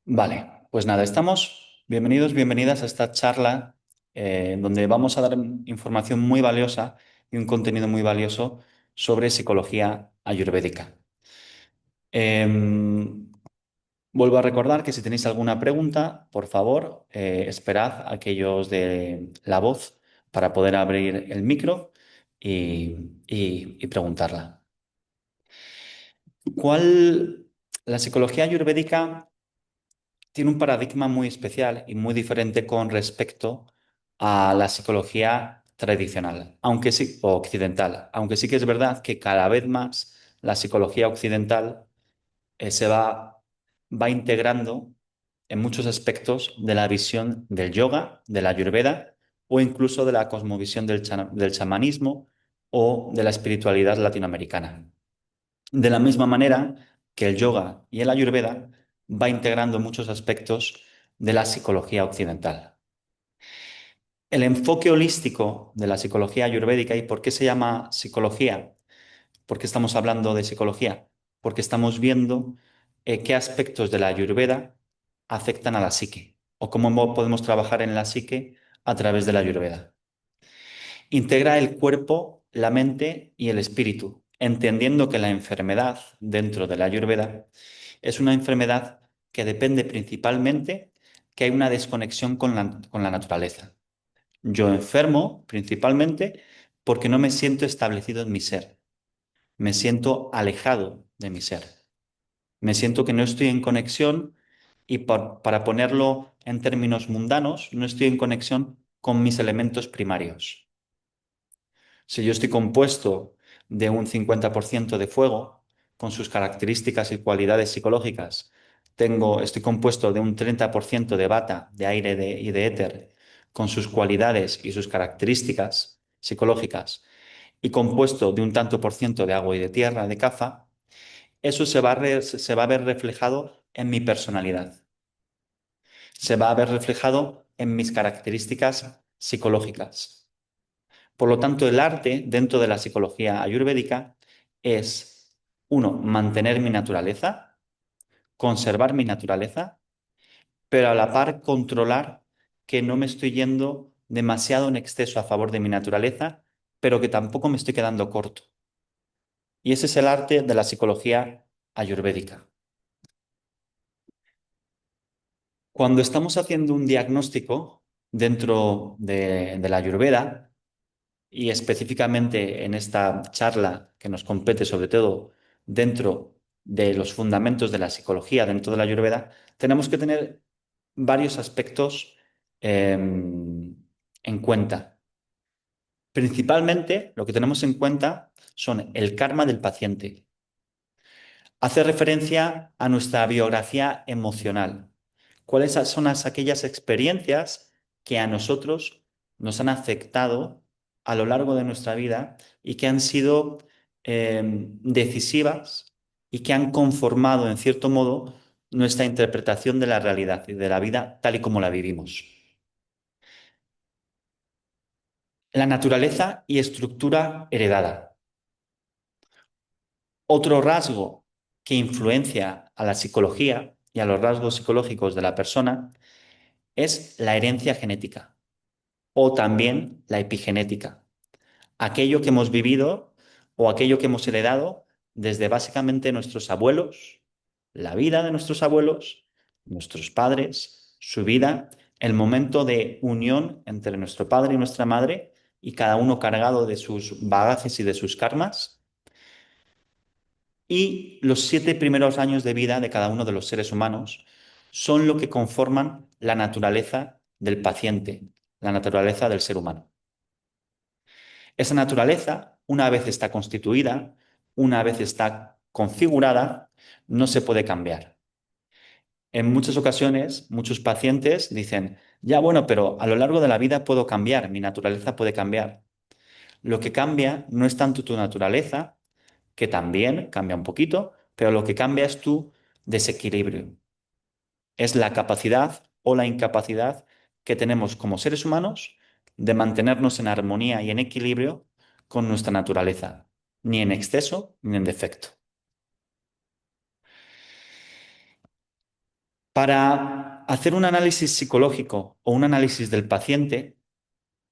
Vale, pues nada, estamos bienvenidos, bienvenidas a esta charla donde vamos a dar información muy valiosa y un contenido muy valioso sobre psicología ayurvédica. Em, Vuelvo a recordar que si tenéis alguna pregunta, por favor, esperad a aquellos de la voz para poder abrir el micro y preguntarla. ¿Cuál, la psicología ayurvédica tiene un paradigma muy especial y muy diferente con respecto a la psicología tradicional, aunque sí, o occidental, aunque sí que es verdad que cada vez más la psicología occidental va integrando en muchos aspectos de la visión del yoga, de la ayurveda o incluso de la cosmovisión del chamanismo o de la espiritualidad latinoamericana. De la misma manera que el yoga y el ayurveda va integrando muchos aspectos de la psicología occidental. El enfoque holístico de la psicología ayurvédica, ¿y por qué se llama psicología? ¿Por qué estamos hablando de psicología? Porque estamos viendo qué aspectos de la ayurveda afectan a la psique o cómo podemos trabajar en la psique a través de la ayurveda. Integra el cuerpo, la mente y el espíritu, entendiendo que la enfermedad dentro de la Ayurveda es una enfermedad que depende principalmente que hay una desconexión con la naturaleza. Yo enfermo principalmente porque no me siento establecido en mi ser, me siento alejado de mi ser, me siento que no estoy en conexión y para ponerlo en términos mundanos, no estoy en conexión con mis elementos primarios. Si yo estoy compuesto de un 50% de fuego, con sus características y cualidades psicológicas, estoy compuesto de un 30% de bata, de aire y de éter, con sus cualidades y sus características psicológicas, y compuesto de un tanto por ciento de agua y de tierra, de caza, eso se va a ver reflejado en mi personalidad, se va a ver reflejado en mis características psicológicas. Por lo tanto, el arte dentro de la psicología ayurvédica es, uno, mantener mi naturaleza, conservar mi naturaleza, pero a la par controlar que no me estoy yendo demasiado en exceso a favor de mi naturaleza, pero que tampoco me estoy quedando corto. Y ese es el arte de la psicología ayurvédica. Cuando estamos haciendo un diagnóstico dentro de la ayurveda, y específicamente en esta charla que nos compete sobre todo dentro de los fundamentos de la psicología, dentro de la Ayurveda, tenemos que tener varios aspectos en cuenta. Principalmente lo que tenemos en cuenta son el karma del paciente. Hace referencia a nuestra biografía emocional. ¿Cuáles son aquellas experiencias que a nosotros nos han afectado a lo largo de nuestra vida y que han sido decisivas y que han conformado, en cierto modo, nuestra interpretación de la realidad y de la vida tal y como la vivimos? La naturaleza y estructura heredada. Otro rasgo que influencia a la psicología y a los rasgos psicológicos de la persona es la herencia genética o también la epigenética, aquello que hemos vivido o aquello que hemos heredado desde básicamente nuestros abuelos, la vida de nuestros abuelos, nuestros padres, su vida, el momento de unión entre nuestro padre y nuestra madre y cada uno cargado de sus bagajes y de sus karmas y los 7 primeros años de vida de cada uno de los seres humanos son lo que conforman la naturaleza del paciente, la naturaleza del ser humano. Esa naturaleza, una vez está constituida, una vez está configurada, no se puede cambiar. En muchas ocasiones, muchos pacientes dicen, ya bueno, pero a lo largo de la vida puedo cambiar, mi naturaleza puede cambiar. Lo que cambia no es tanto tu naturaleza, que también cambia un poquito, pero lo que cambia es tu desequilibrio. Es la capacidad o la incapacidad que tenemos como seres humanos de mantenernos en armonía y en equilibrio con nuestra naturaleza, ni en exceso ni en defecto. Para hacer un análisis psicológico o un análisis del paciente,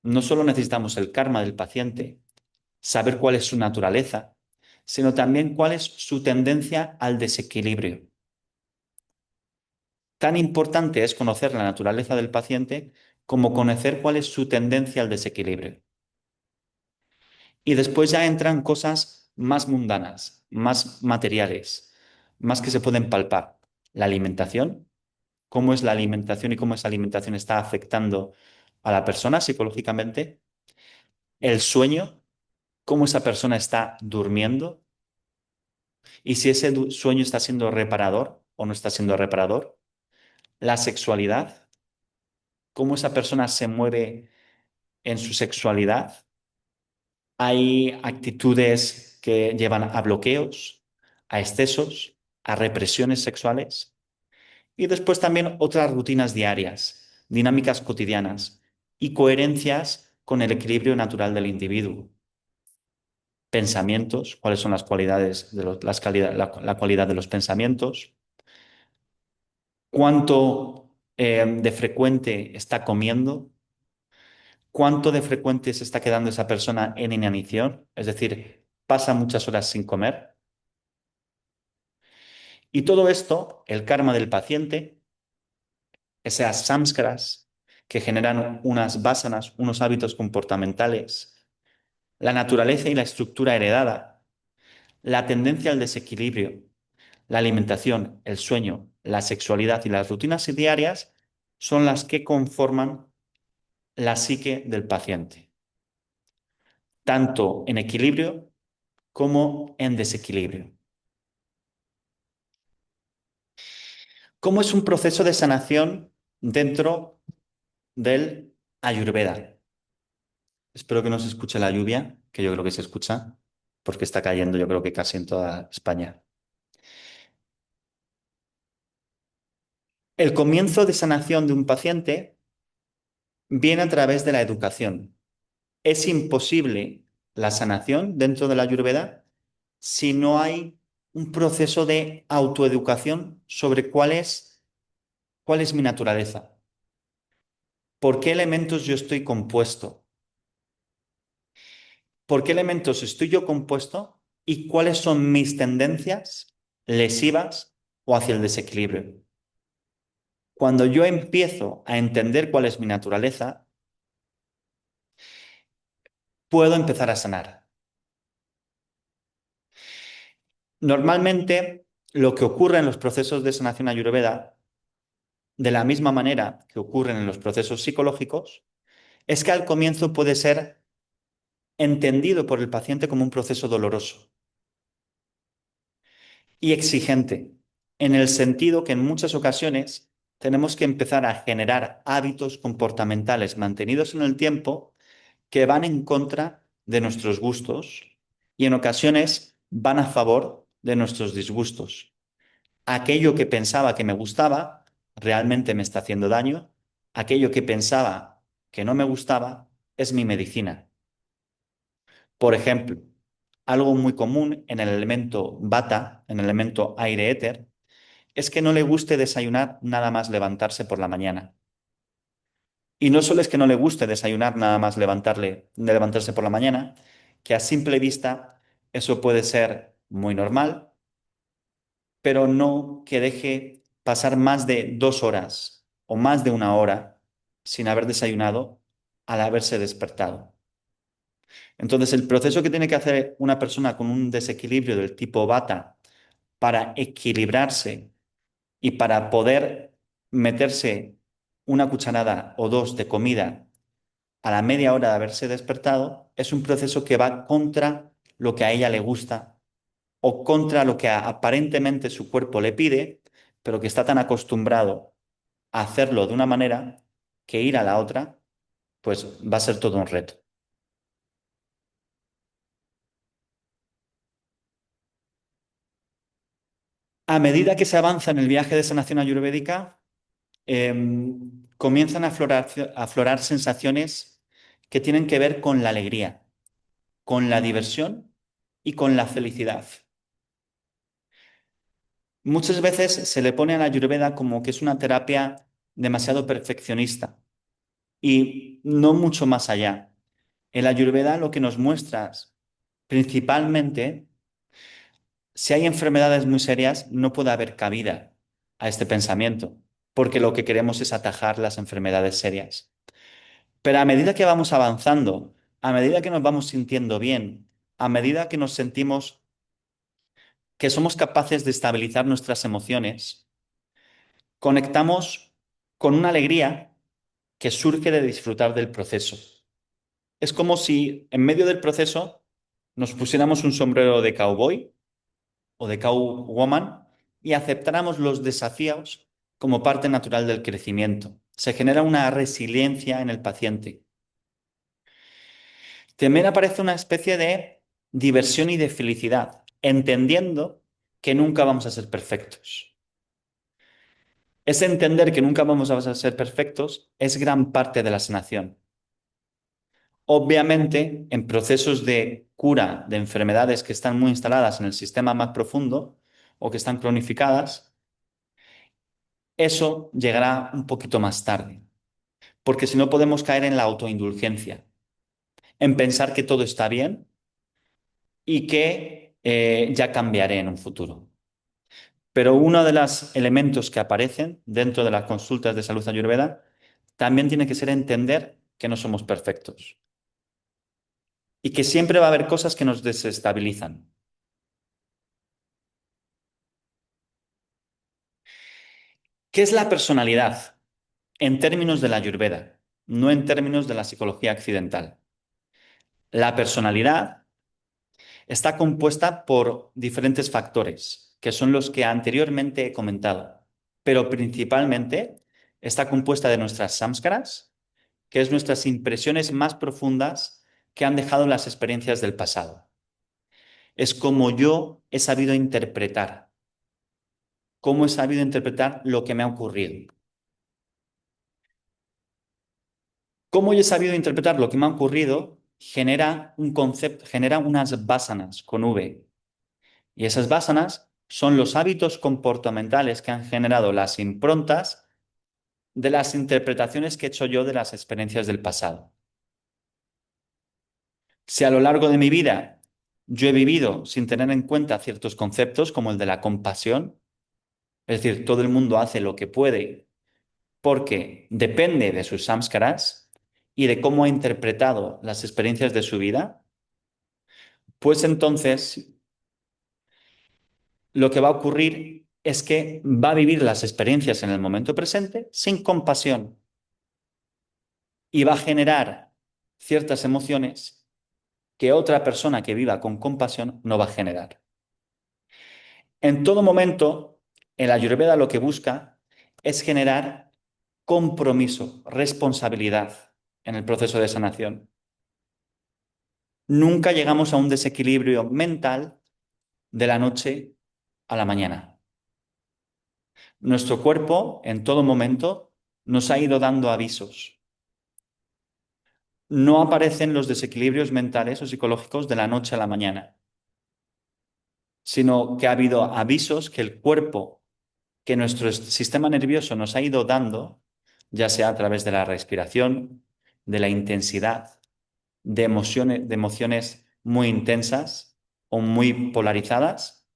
no solo necesitamos el karma del paciente, saber cuál es su naturaleza, sino también cuál es su tendencia al desequilibrio. Tan importante es conocer la naturaleza del paciente como conocer cuál es su tendencia al desequilibrio. Y después ya entran cosas más mundanas, más materiales, más que se pueden palpar. La alimentación, cómo es la alimentación y cómo esa alimentación está afectando a la persona psicológicamente. El sueño, cómo esa persona está durmiendo y si ese sueño está siendo reparador o no está siendo reparador. La sexualidad, cómo esa persona se mueve en su sexualidad. Hay actitudes que llevan a bloqueos, a excesos, a represiones sexuales y después también otras rutinas diarias, dinámicas cotidianas y coherencias con el equilibrio natural del individuo. Pensamientos, cuáles son las cualidades de la cualidad de los pensamientos, cuánto de frecuente está comiendo, cuánto de frecuente se está quedando esa persona en inanición, es decir, pasa muchas horas sin comer. Y todo esto, el karma del paciente, esas samskaras que generan unas vasanas, unos hábitos comportamentales, la naturaleza y la estructura heredada, la tendencia al desequilibrio, la alimentación, el sueño, la sexualidad y las rutinas diarias son las que conforman la psique del paciente, tanto en equilibrio como en desequilibrio. ¿Cómo es un proceso de sanación dentro del Ayurveda? Espero que no se escuche la lluvia, que yo creo que se escucha, porque está cayendo yo creo que casi en toda España. El comienzo de sanación de un paciente viene a través de la educación. Es imposible la sanación dentro de la Ayurveda si no hay un proceso de autoeducación sobre cuál es mi naturaleza, por qué elementos yo estoy compuesto, por qué elementos estoy yo compuesto y cuáles son mis tendencias lesivas o hacia el desequilibrio. Cuando yo empiezo a entender cuál es mi naturaleza, puedo empezar a sanar. Normalmente, lo que ocurre en los procesos de sanación ayurveda, de la misma manera que ocurren en los procesos psicológicos, es que al comienzo puede ser entendido por el paciente como un proceso doloroso y exigente, en el sentido que en muchas ocasiones tenemos que empezar a generar hábitos comportamentales mantenidos en el tiempo que van en contra de nuestros gustos y en ocasiones van a favor de nuestros disgustos. Aquello que pensaba que me gustaba realmente me está haciendo daño. Aquello que pensaba que no me gustaba es mi medicina. Por ejemplo, algo muy común en el elemento bata, en el elemento aire-éter, es que no le guste desayunar nada más levantarse por la mañana. Y no solo es que no le guste desayunar nada más levantarse por la mañana, que a simple vista eso puede ser muy normal, pero no que deje pasar más de 2 horas o más de una hora sin haber desayunado al haberse despertado. Entonces, el proceso que tiene que hacer una persona con un desequilibrio del tipo bata para equilibrarse y para poder meterse una cucharada o dos de comida a la media hora de haberse despertado, es un proceso que va contra lo que a ella le gusta o contra lo que aparentemente su cuerpo le pide, pero que está tan acostumbrado a hacerlo de una manera que ir a la otra, pues va a ser todo un reto. A medida que se avanza en el viaje de sanación ayurvédica, comienzan a aflorar sensaciones que tienen que ver con la alegría, con la diversión y con la felicidad. Muchas veces se le pone a la Ayurveda como que es una terapia demasiado perfeccionista y no mucho más allá. El Ayurveda lo que nos muestra principalmente, si hay enfermedades muy serias, no puede haber cabida a este pensamiento, porque lo que queremos es atajar las enfermedades serias. Pero a medida que vamos avanzando, a medida que nos vamos sintiendo bien, a medida que nos sentimos que somos capaces de estabilizar nuestras emociones, conectamos con una alegría que surge de disfrutar del proceso. Es como si en medio del proceso nos pusiéramos un sombrero de cowboy o de cowwoman y aceptáramos los desafíos como parte natural del crecimiento. Se genera una resiliencia en el paciente. También aparece una especie de diversión y de felicidad, entendiendo que nunca vamos a ser perfectos. Ese entender que nunca vamos a ser perfectos es gran parte de la sanación. Obviamente, en procesos de cura de enfermedades que están muy instaladas en el sistema más profundo o que están cronificadas, eso llegará un poquito más tarde, porque si no podemos caer en la autoindulgencia, en pensar que todo está bien y que ya cambiaré en un futuro. Pero uno de los elementos que aparecen dentro de las consultas de salud ayurveda también tiene que ser entender que no somos perfectos y que siempre va a haber cosas que nos desestabilizan. ¿Qué es la personalidad? En términos de la ayurveda, no en términos de la psicología occidental. La personalidad está compuesta por diferentes factores, que son los que anteriormente he comentado, pero principalmente está compuesta de nuestras samskaras, que es nuestras impresiones más profundas que han dejado las experiencias del pasado. Es como yo he sabido interpretar, cómo he sabido interpretar lo que me ha ocurrido. Cómo yo he sabido interpretar lo que me ha ocurrido genera un concepto, genera unas vásanas con V. Y esas vásanas son los hábitos comportamentales que han generado las improntas de las interpretaciones que he hecho yo de las experiencias del pasado. Si a lo largo de mi vida yo he vivido sin tener en cuenta ciertos conceptos como el de la compasión, es decir, todo el mundo hace lo que puede porque depende de sus samskaras y de cómo ha interpretado las experiencias de su vida, pues entonces lo que va a ocurrir es que va a vivir las experiencias en el momento presente sin compasión y va a generar ciertas emociones que otra persona que viva con compasión no va a generar. En todo momento, el Ayurveda lo que busca es generar compromiso, responsabilidad en el proceso de sanación. Nunca llegamos a un desequilibrio mental de la noche a la mañana. Nuestro cuerpo, en todo momento, nos ha ido dando avisos. No aparecen los desequilibrios mentales o psicológicos de la noche a la mañana, sino que ha habido avisos que el cuerpo, que nuestro sistema nervioso nos ha ido dando, ya sea a través de la respiración, de la intensidad, de emociones muy intensas o muy polarizadas,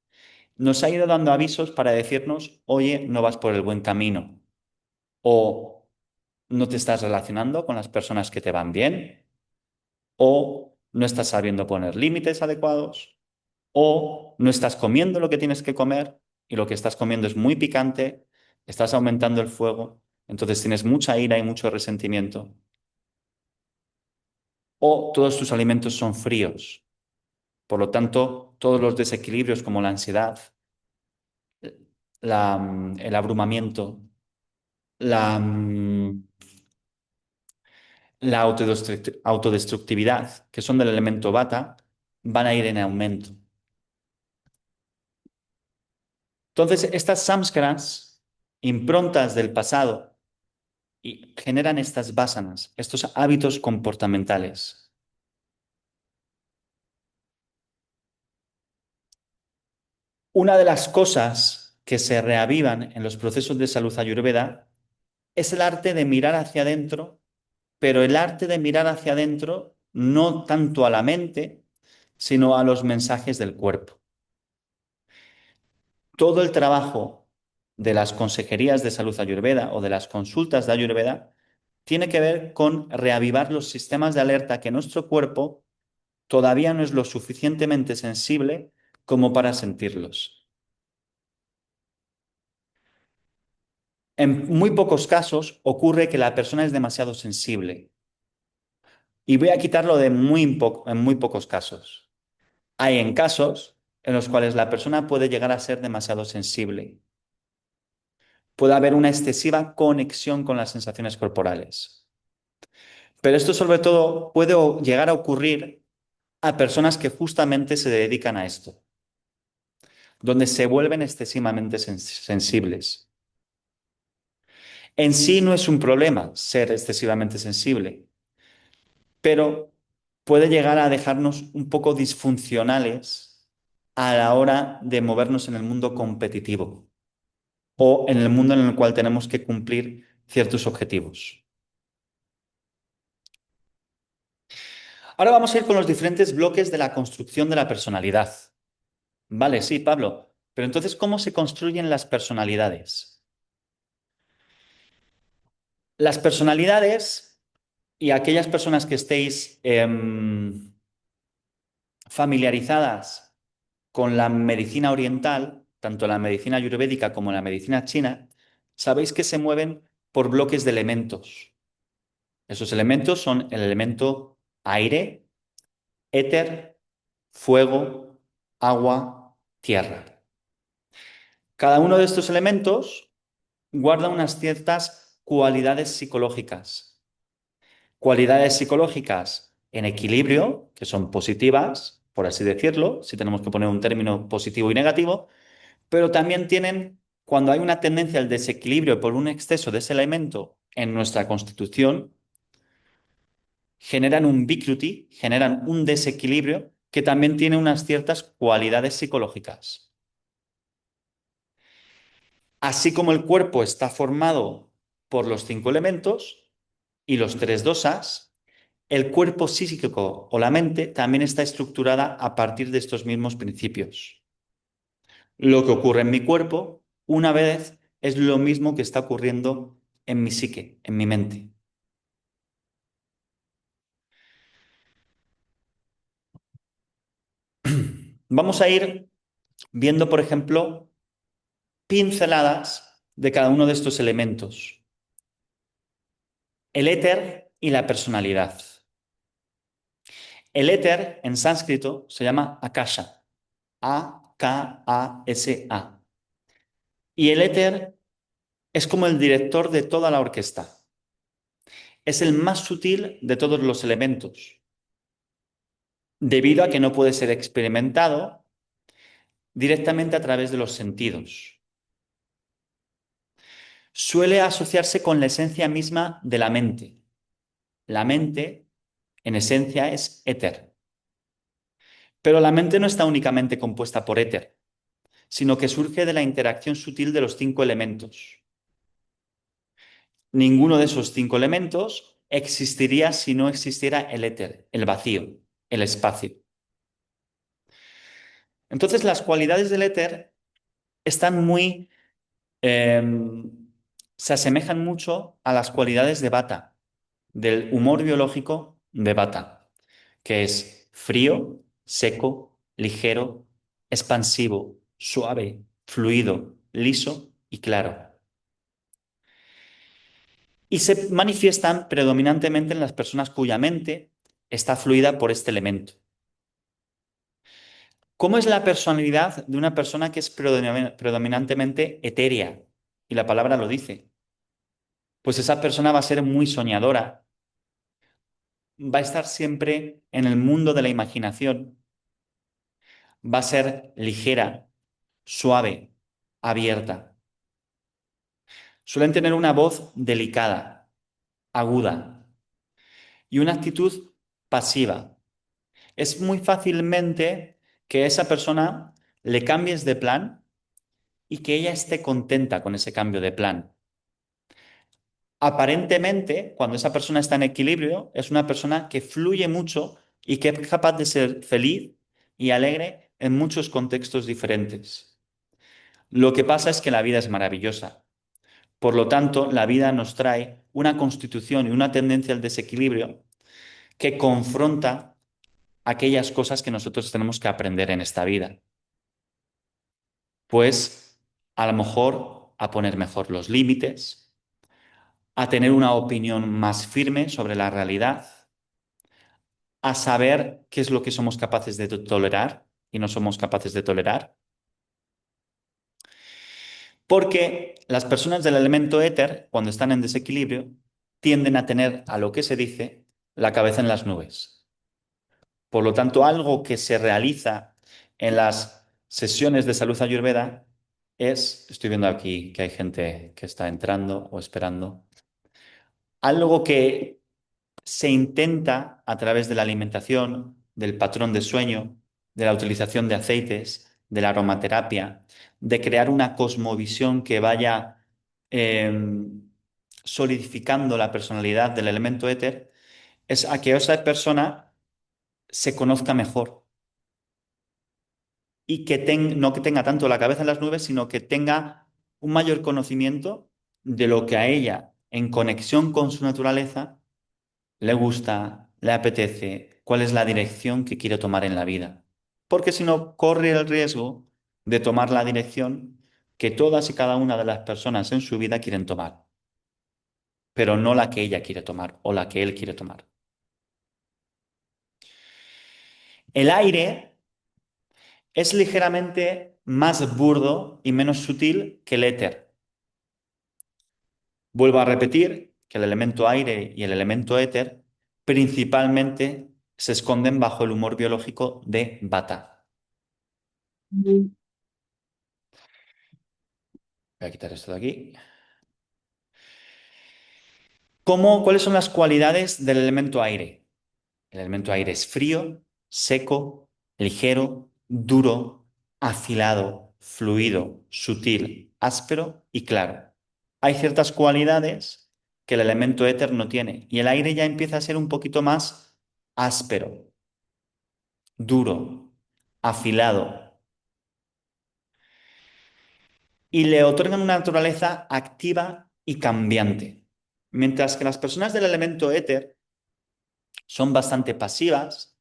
nos ha ido dando avisos para decirnos, oye, no vas por el buen camino, o no te estás relacionando con las personas que te van bien, o no estás sabiendo poner límites adecuados, o no estás comiendo lo que tienes que comer y lo que estás comiendo es muy picante, estás aumentando el fuego, entonces tienes mucha ira y mucho resentimiento, o todos tus alimentos son fríos. Por lo tanto, todos los desequilibrios como la ansiedad, el abrumamiento, la, la autodestructividad, que son del elemento bata, van a ir en aumento. Entonces, estas samskaras, improntas del pasado, y generan estas vasanas, estos hábitos comportamentales. Una de las cosas que se reavivan en los procesos de salud ayurveda es el arte de mirar hacia adentro, pero el arte de mirar hacia adentro no tanto a la mente, sino a los mensajes del cuerpo. Todo el trabajo de las consejerías de salud ayurveda o de las consultas de ayurveda tiene que ver con reavivar los sistemas de alerta que nuestro cuerpo todavía no es lo suficientemente sensible como para sentirlos. En muy pocos casos ocurre que la persona es demasiado sensible. Y voy a quitarlo de en muy pocos casos. Hay en casos en los cuales la persona puede llegar a ser demasiado sensible. Puede haber una excesiva conexión con las sensaciones corporales. Pero esto sobre todo puede llegar a ocurrir a personas que justamente se dedican a esto, donde se vuelven excesivamente sensibles. En sí no es un problema ser excesivamente sensible, pero puede llegar a dejarnos un poco disfuncionales a la hora de movernos en el mundo competitivo o en el mundo en el cual tenemos que cumplir ciertos objetivos. Ahora vamos a ir con los diferentes bloques de la construcción de la personalidad. Vale, sí, Pablo, pero entonces, ¿cómo se construyen las personalidades? Las personalidades y aquellas personas que estéis familiarizadas con la medicina oriental, tanto la medicina ayurvédica como la medicina china, sabéis que se mueven por bloques de elementos. Esos elementos son el elemento aire, éter, fuego, agua, tierra. Cada uno de estos elementos guarda unas ciertas cualidades psicológicas. Cualidades psicológicas en equilibrio, que son positivas, por así decirlo, si tenemos que poner un término positivo y negativo, pero también tienen, cuando hay una tendencia al desequilibrio por un exceso de ese elemento en nuestra constitución, generan un vikruti, generan un desequilibrio que también tiene unas ciertas cualidades psicológicas. Así como el cuerpo está formado por los 5 elementos y los 3 dosas, el cuerpo psíquico o la mente también está estructurada a partir de estos mismos principios. Lo que ocurre en mi cuerpo, una vez, es lo mismo que está ocurriendo en mi psique, en mi mente. Vamos a ir viendo, por ejemplo, pinceladas de cada uno de estos elementos. El éter y la personalidad. El éter en sánscrito se llama akasha, A-K-A-S-A. Y el éter es como el director de toda la orquesta. Es el más sutil de todos los elementos, debido a que no puede ser experimentado directamente a través de los sentidos. Suele asociarse con la esencia misma de la mente. La mente, en esencia, es éter. Pero la mente no está únicamente compuesta por éter, sino que surge de la interacción sutil de los 5 elementos. Ninguno de esos 5 elementos existiría si no existiera el éter, el vacío, el espacio. Entonces, las cualidades del éter están eh, se asemejan mucho a las cualidades de Vata, del humor biológico de Vata, que es frío, seco, ligero, expansivo, suave, fluido, liso y claro. Y se manifiestan predominantemente en las personas cuya mente está fluida por este elemento. ¿Cómo es la personalidad de una persona que es predominantemente etérea? Y la palabra lo dice. Pues esa persona va a ser muy soñadora, va a estar siempre en el mundo de la imaginación, va a ser ligera, suave, abierta. Suelen tener una voz delicada, aguda y una actitud pasiva. Es muy fácilmente que a esa persona le cambies de plan y que ella esté contenta con ese cambio de plan. Aparentemente, cuando esa persona está en equilibrio, es una persona que fluye mucho y que es capaz de ser feliz y alegre en muchos contextos diferentes. Lo que pasa es que la vida es maravillosa. Por lo tanto, la vida nos trae una constitución y una tendencia al desequilibrio que confronta aquellas cosas que nosotros tenemos que aprender en esta vida. Pues a lo mejor a poner mejor los límites, a tener una opinión más firme sobre la realidad, a saber qué es lo que somos capaces de tolerar y no somos capaces de tolerar. Porque las personas del elemento éter, cuando están en desequilibrio, tienden a tener, a lo que se dice, la cabeza en las nubes. Por lo tanto, algo que se realiza en las sesiones de salud ayurveda es, estoy viendo aquí que hay gente que está entrando o esperando, algo que se intenta a través de la alimentación, del patrón de sueño, de la utilización de aceites, de la aromaterapia, de crear una cosmovisión que vaya eh, solidificando la personalidad del elemento éter, es a que esa persona se conozca mejor y que no que tenga tanto la cabeza en las nubes, sino que tenga un mayor conocimiento de lo que a ella, en conexión con su naturaleza, le gusta, le apetece, cuál es la dirección que quiere tomar en la vida. Porque si no, corre el riesgo de tomar la dirección que todas y cada una de las personas en su vida quieren tomar, pero no la que ella quiere tomar o la que él quiere tomar. El aire es ligeramente más burdo y menos sutil que el éter. Vuelvo a repetir que el elemento aire y el elemento éter principalmente se esconden bajo el humor biológico de Vata. Voy a quitar esto de aquí. ¿Cuáles son las cualidades del elemento aire? El elemento aire es frío, seco, ligero, duro, afilado, fluido, sutil, áspero y claro. Hay ciertas cualidades que el elemento éter no tiene y el aire ya empieza a ser un poquito más áspero, duro, afilado y le otorgan una naturaleza activa y cambiante. Mientras que las personas del elemento éter son bastante pasivas.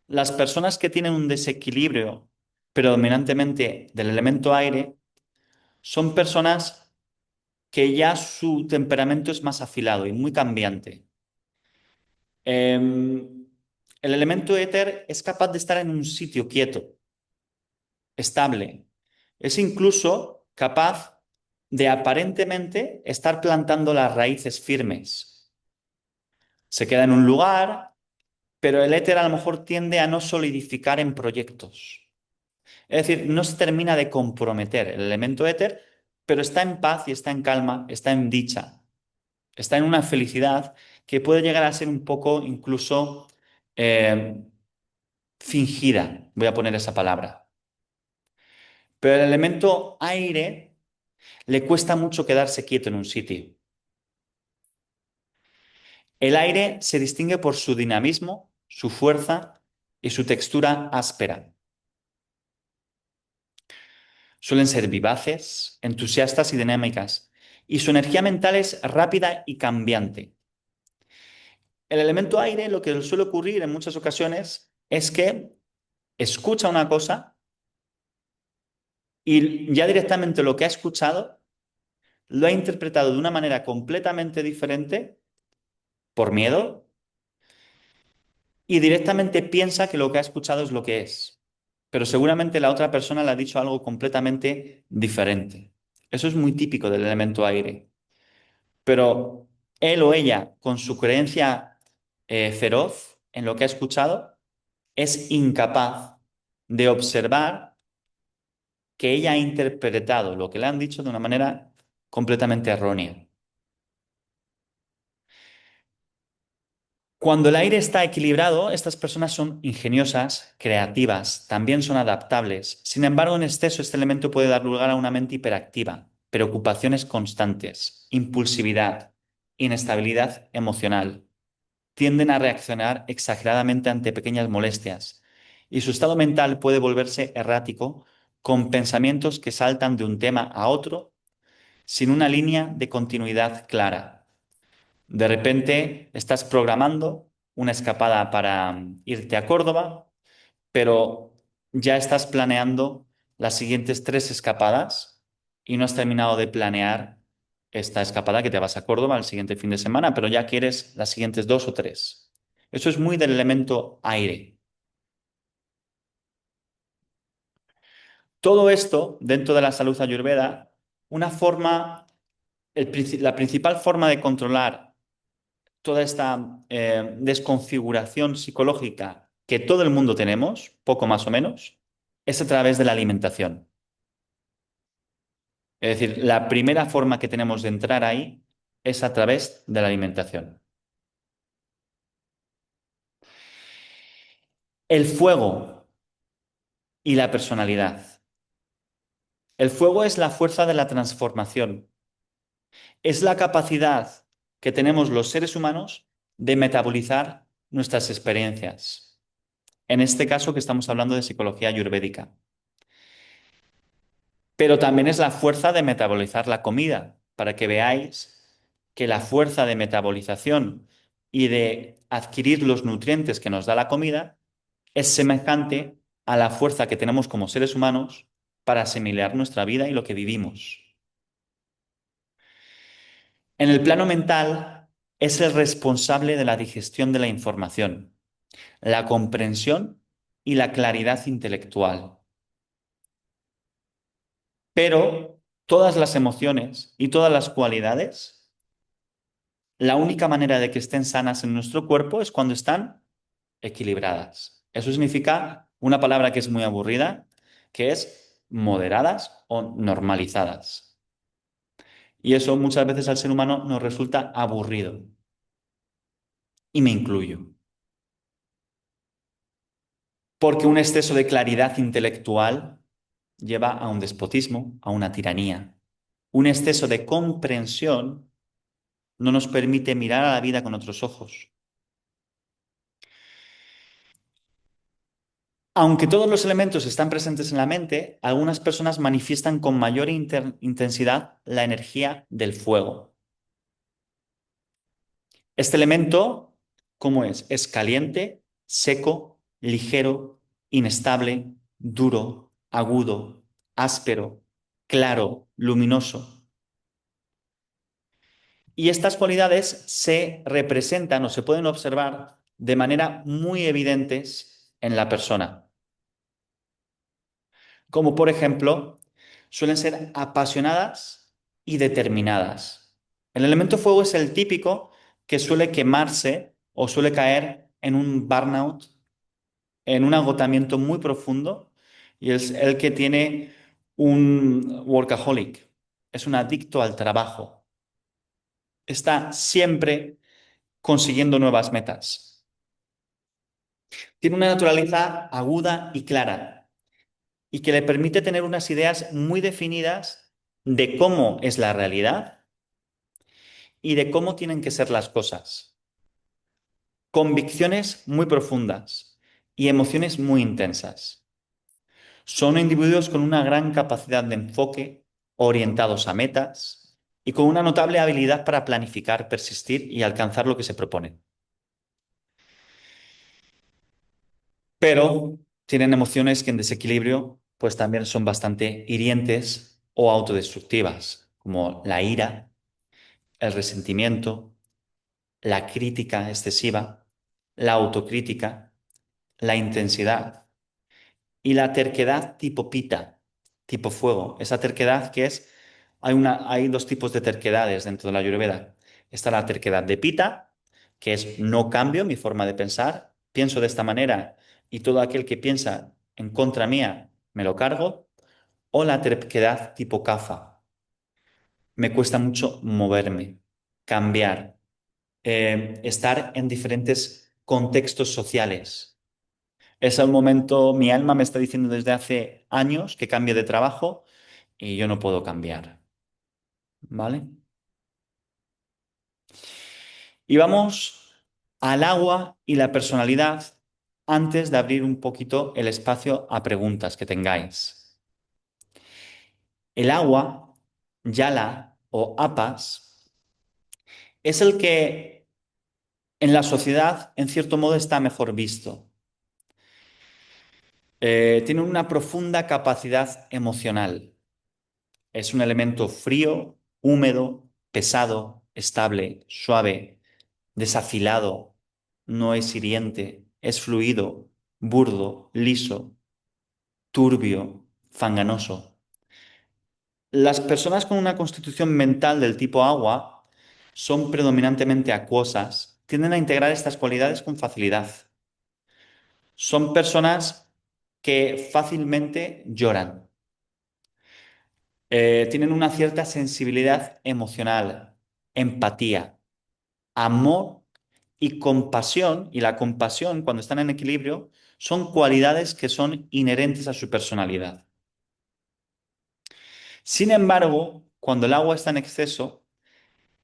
Las personas que tienen un desequilibrio predominantemente del elemento aire son personas que ya su temperamento es más afilado y muy cambiante. El elemento éter es capaz de estar en un sitio quieto, estable. Es incluso capaz de aparentemente estar plantando las raíces firmes. Se queda en un lugar, pero el éter a lo mejor tiende a no solidificar en proyectos. Es decir, no se termina de comprometer el elemento éter, pero está en paz y está en calma, está en dicha, está en una felicidad que puede llegar a ser un poco incluso eh, fingida, voy a poner esa palabra. Pero el elemento aire le cuesta mucho quedarse quieto en un sitio. El aire se distingue por su dinamismo, su fuerza y su textura áspera. Suelen ser vivaces, entusiastas y dinámicas, y su energía mental es rápida y cambiante. El elemento aire, lo que suele ocurrir en muchas ocasiones es que escucha una cosa y ya directamente lo que ha escuchado lo ha interpretado de una manera completamente diferente por miedo y directamente piensa que lo que ha escuchado es lo que es. Pero seguramente la otra persona le ha dicho algo completamente diferente. Eso es muy típico del elemento aire. Pero él o ella, con su creencia feroz en lo que ha escuchado, es incapaz de observar que ella ha interpretado lo que le han dicho de una manera completamente errónea. Cuando el aire está equilibrado, estas personas son ingeniosas, creativas, también son adaptables. Sin embargo, en exceso este elemento puede dar lugar a una mente hiperactiva, preocupaciones constantes, impulsividad, inestabilidad emocional. Tienden a reaccionar exageradamente ante pequeñas molestias y su estado mental puede volverse errático con pensamientos que saltan de un tema a otro sin una línea de continuidad clara. De repente estás programando una escapada para irte a Córdoba, pero ya estás planeando las siguientes tres escapadas y no has terminado de planear esta escapada que te vas a Córdoba el siguiente fin de semana, pero ya quieres las siguientes dos o tres. Eso es muy del elemento aire. Todo esto, dentro de la salud ayurveda, una forma, la principal forma de controlar toda esta desconfiguración psicológica que todo el mundo tenemos, poco más o menos, es a través de la alimentación. Es decir, la primera forma que tenemos de entrar ahí es a través de la alimentación. El fuego y la personalidad. El fuego es la fuerza de la transformación. Es la capacidad que tenemos los seres humanos de metabolizar nuestras experiencias. En este caso que estamos hablando de psicología ayurvédica. Pero también es la fuerza de metabolizar la comida, para que veáis que la fuerza de metabolización y de adquirir los nutrientes que nos da la comida es semejante a la fuerza que tenemos como seres humanos para asimilar nuestra vida y lo que vivimos. En el plano mental, es el responsable de la digestión de la información, la comprensión y la claridad intelectual. Pero todas las emociones y todas las cualidades, la única manera de que estén sanas en nuestro cuerpo es cuando están equilibradas. Eso significa una palabra que es muy aburrida, que es moderadas o normalizadas. Y eso muchas veces al ser humano nos resulta aburrido. Y me incluyo. Porque un exceso de claridad intelectual lleva a un despotismo, a una tiranía. Un exceso de comprensión no nos permite mirar a la vida con otros ojos. Aunque todos los elementos están presentes en la mente, algunas personas manifiestan con mayor intensidad la energía del fuego. Este elemento, ¿cómo es? Es caliente, seco, ligero, inestable, duro, agudo, áspero, claro, luminoso. Y estas cualidades se representan o se pueden observar de manera muy evidentes en la persona. Como por ejemplo, suelen ser apasionadas y determinadas. El elemento fuego es el típico que suele quemarse o suele caer en un burnout, en un agotamiento muy profundo, y es el que tiene un workaholic, es un adicto al trabajo, está siempre consiguiendo nuevas metas. Tiene una naturaleza aguda y clara y que le permite tener unas ideas muy definidas de cómo es la realidad y de cómo tienen que ser las cosas. Convicciones muy profundas y emociones muy intensas. Son individuos con una gran capacidad de enfoque, orientados a metas y con una notable habilidad para planificar, persistir y alcanzar lo que se propone. Pero tienen emociones que en desequilibrio pues también son bastante hirientes o autodestructivas, como la ira, el resentimiento, la crítica excesiva, la autocrítica, la intensidad y la terquedad tipo pita, tipo fuego. Esa terquedad que es, hay dos tipos de terquedades dentro de la Ayurveda. Está la terquedad de pita, que es no cambio mi forma de pensar, pienso de esta manera y todo aquel que piensa en contra mía me lo cargo. O la terquedad tipo kapha, me cuesta mucho moverme, cambiar. estar en diferentes contextos sociales. Es el momento, mi alma me está diciendo desde hace años que cambie de trabajo y yo no puedo cambiar, ¿vale? Y vamos al agua y la personalidad antes de abrir un poquito el espacio a preguntas que tengáis. El agua, yala o apas, es el que en la sociedad, en cierto modo, está mejor visto. Tiene una profunda capacidad emocional. Es un elemento frío, húmedo, pesado, estable, suave, desafilado, no es hiriente, es fluido, burdo, liso, turbio, fanganoso. Las personas con una constitución mental del tipo agua son predominantemente acuosas, tienden a integrar estas cualidades con facilidad. Son personas que fácilmente lloran, tienen una cierta sensibilidad emocional, empatía, amor y compasión, y la compasión, cuando están en equilibrio, son cualidades que son inherentes a su personalidad. Sin embargo, cuando el agua está en exceso,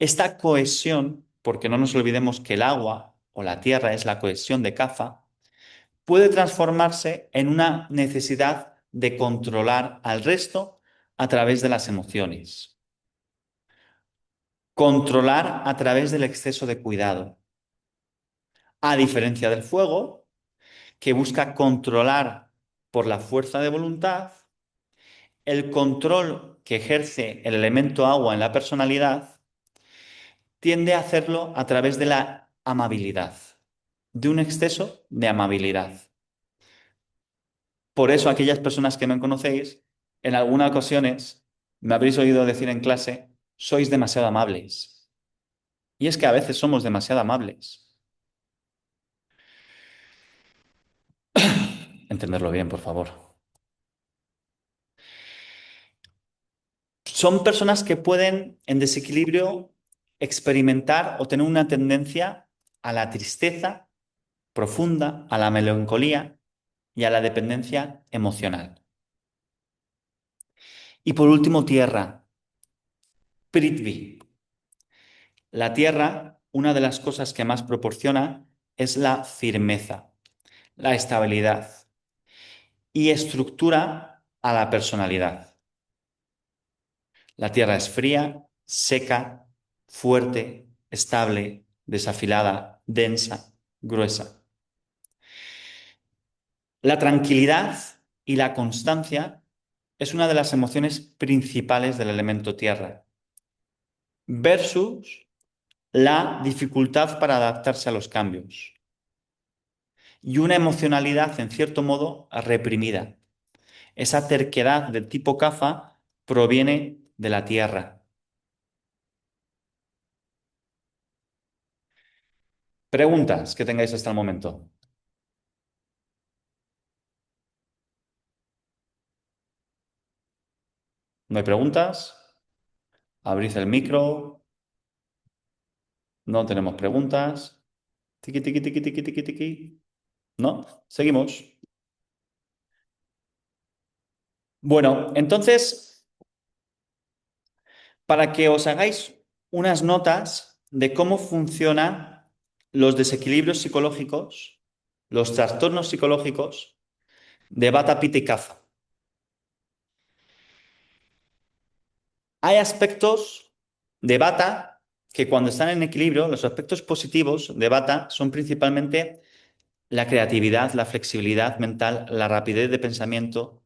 esta cohesión, porque no nos olvidemos que el agua o la tierra es la cohesión de Kapha, puede transformarse en una necesidad de controlar al resto a través de las emociones. Controlar a través del exceso de cuidado. A diferencia del fuego, que busca controlar por la fuerza de voluntad, el control que ejerce el elemento agua en la personalidad tiende a hacerlo a través de la amabilidad, de un exceso de amabilidad. Por eso aquellas personas que me conocéis, en algunas ocasiones me habréis oído decir en clase, sois demasiado amables. Y es que a veces somos demasiado amables. Entenderlo bien, por favor. Son personas que pueden, en desequilibrio, experimentar o tener una tendencia a la tristeza profunda, a la melancolía y a la dependencia emocional. Y por último, tierra, Prithvi. La tierra, una de las cosas que más proporciona es la firmeza, la estabilidad y estructura a la personalidad. La tierra es fría, seca, fuerte, estable, desafilada, densa, gruesa. La tranquilidad y la constancia es una de las emociones principales del elemento tierra, versus la dificultad para adaptarse a los cambios y una emocionalidad, en cierto modo, reprimida. Esa terquedad del tipo Kapha proviene de la tierra. Preguntas que tengáis hasta el momento. ¿No hay preguntas? Abrid el micro. No tenemos preguntas. Tiki, tiki, tiki, tiki, tiki, tiki. ¿No? Seguimos. Bueno, entonces, para que os hagáis unas notas de cómo funcionan los desequilibrios psicológicos, los trastornos psicológicos de Vata, Pitta y Kapha. Hay aspectos de Vata que cuando están en equilibrio, los aspectos positivos de Vata son principalmente la creatividad, la flexibilidad mental, la rapidez de pensamiento,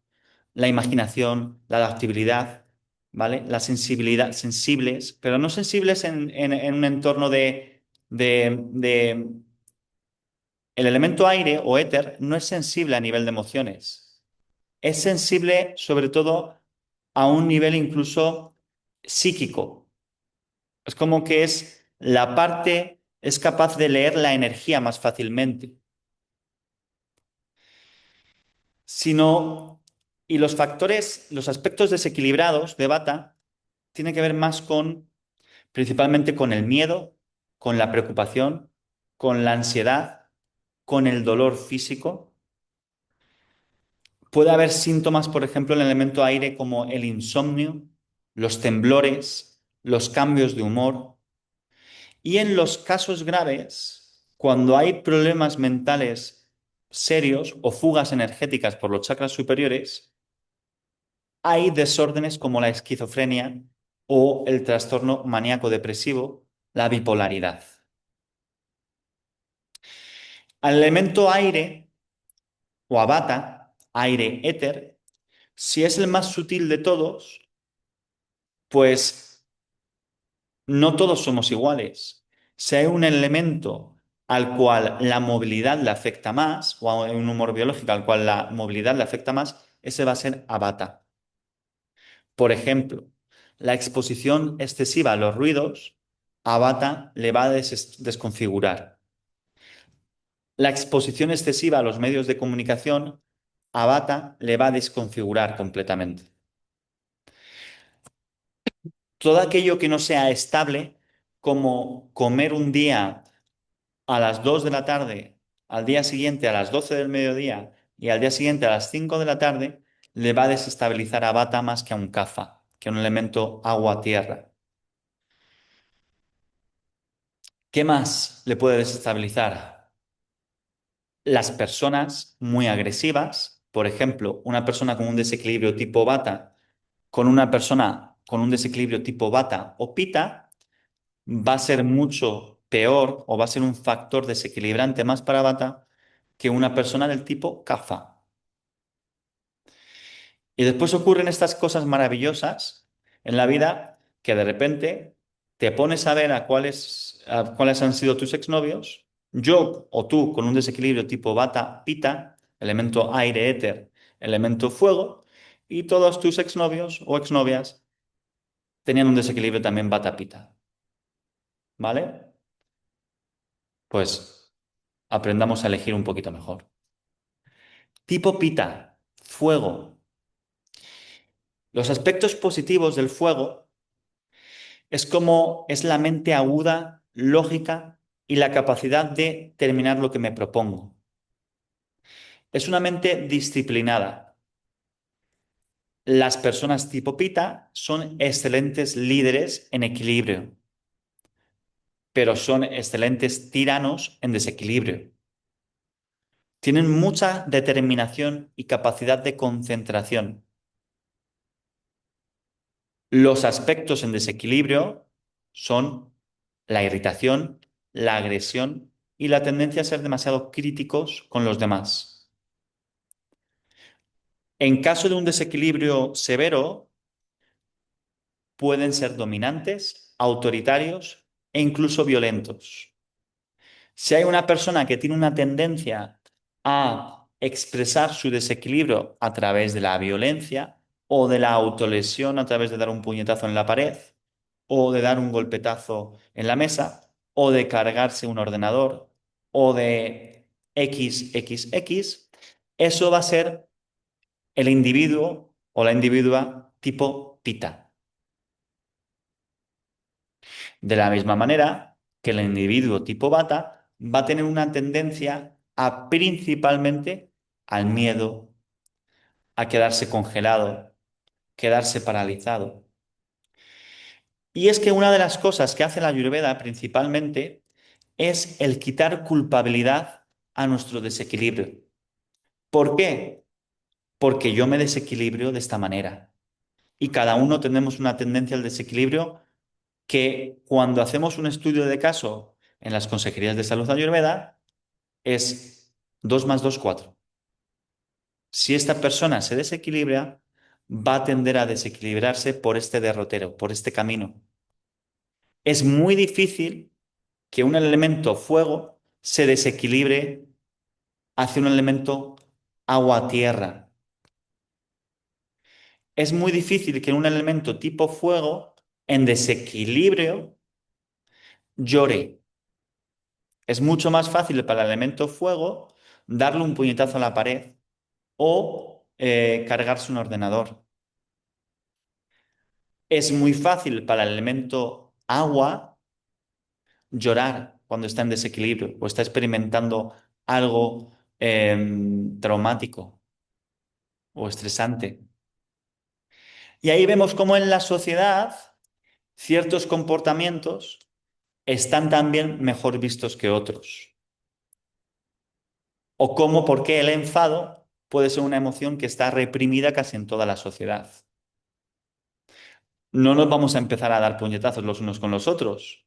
la imaginación, la adaptabilidad, ¿vale? La sensibilidad, sensibles, pero no sensibles en un entorno de... El elemento aire o éter no es sensible a nivel de emociones. Es sensible sobre todo a un nivel incluso psíquico. Es como que es la parte, es capaz de leer la energía más fácilmente. Sino, y los factores, los aspectos desequilibrados de Bata tienen que ver más con, principalmente con el miedo, con la preocupación, con la ansiedad, con el dolor físico. Puede haber síntomas, por ejemplo, en el elemento aire como el insomnio, los temblores, los cambios de humor. Y en los casos graves, cuando hay problemas mentales serios o fugas energéticas por los chakras superiores, hay desórdenes como la esquizofrenia o el trastorno maníaco-depresivo, la bipolaridad. Al elemento aire o abata, aire éter, si es el más sutil de todos, pues no todos somos iguales. Si hay un elemento al cual la movilidad le afecta más, o hay un humor biológico al cual la movilidad le afecta más, ese va a ser abata. Por ejemplo, la exposición excesiva a los ruidos, a Bata le va a desconfigurar. La exposición excesiva a los medios de comunicación, a Bata le va a desconfigurar completamente. Todo aquello que no sea estable, como comer un día a las 2 de la tarde, al día siguiente a las 12 del mediodía y al día siguiente a las 5 de la tarde, le va a desestabilizar a Bata más que a un Kapha, que a un elemento agua-tierra. ¿Qué más le puede desestabilizar? Las personas muy agresivas, por ejemplo, una persona con un desequilibrio tipo Vata, con una persona con un desequilibrio tipo Vata o Pita, va a ser mucho peor o va a ser un factor desequilibrante más para Vata que una persona del tipo Kapha. Y después ocurren estas cosas maravillosas en la vida que de repente te pones a ver a cuáles han sido tus exnovios, yo o tú con un desequilibrio tipo bata, pita, elemento aire, éter, elemento fuego, y todos tus exnovios o exnovias tenían un desequilibrio también bata, pita. ¿Vale? Pues aprendamos a elegir un poquito mejor. Tipo pita, fuego. Los aspectos positivos del fuego es como es la mente aguda, lógica y la capacidad de terminar lo que me propongo. Es una mente disciplinada. Las personas tipo Pita son excelentes líderes en equilibrio, pero son excelentes tiranos en desequilibrio. Tienen mucha determinación y capacidad de concentración. Los aspectos en desequilibrio son la irritación, la agresión y la tendencia a ser demasiado críticos con los demás. En caso de un desequilibrio severo, pueden ser dominantes, autoritarios e incluso violentos. Si hay una persona que tiene una tendencia a expresar su desequilibrio a través de la violencia o de la autolesión a través de dar un puñetazo en la pared, o de dar un golpetazo en la mesa, o de cargarse un ordenador, o de XXX, eso va a ser el individuo o la individua tipo pita. De la misma manera que el individuo tipo bata va a tener una tendencia a principalmente al miedo, a quedarse congelado, quedarse paralizado. Y es que una de las cosas que hace la Ayurveda principalmente es el quitar culpabilidad a nuestro desequilibrio. ¿Por qué? Porque yo me desequilibrio de esta manera. Y cada uno tenemos una tendencia al desequilibrio que cuando hacemos un estudio de caso en las consejerías de salud Ayurveda es 2 más 2 4. Si esta persona se desequilibra, va a tender a desequilibrarse por este derrotero, por este camino. Es muy difícil que un elemento fuego se desequilibre hacia un elemento agua-tierra. Es muy difícil que un elemento tipo fuego en desequilibrio llore. Es mucho más fácil para el elemento fuego darle un puñetazo a la pared o cargarse un ordenador. Es muy fácil para el elemento agua llorar cuando está en desequilibrio o está experimentando algo traumático o estresante. Y ahí vemos cómo en la sociedad ciertos comportamientos están también mejor vistos que otros. O cómo, por qué el enfado puede ser una emoción que está reprimida casi en toda la sociedad. No nos vamos a empezar a dar puñetazos los unos con los otros.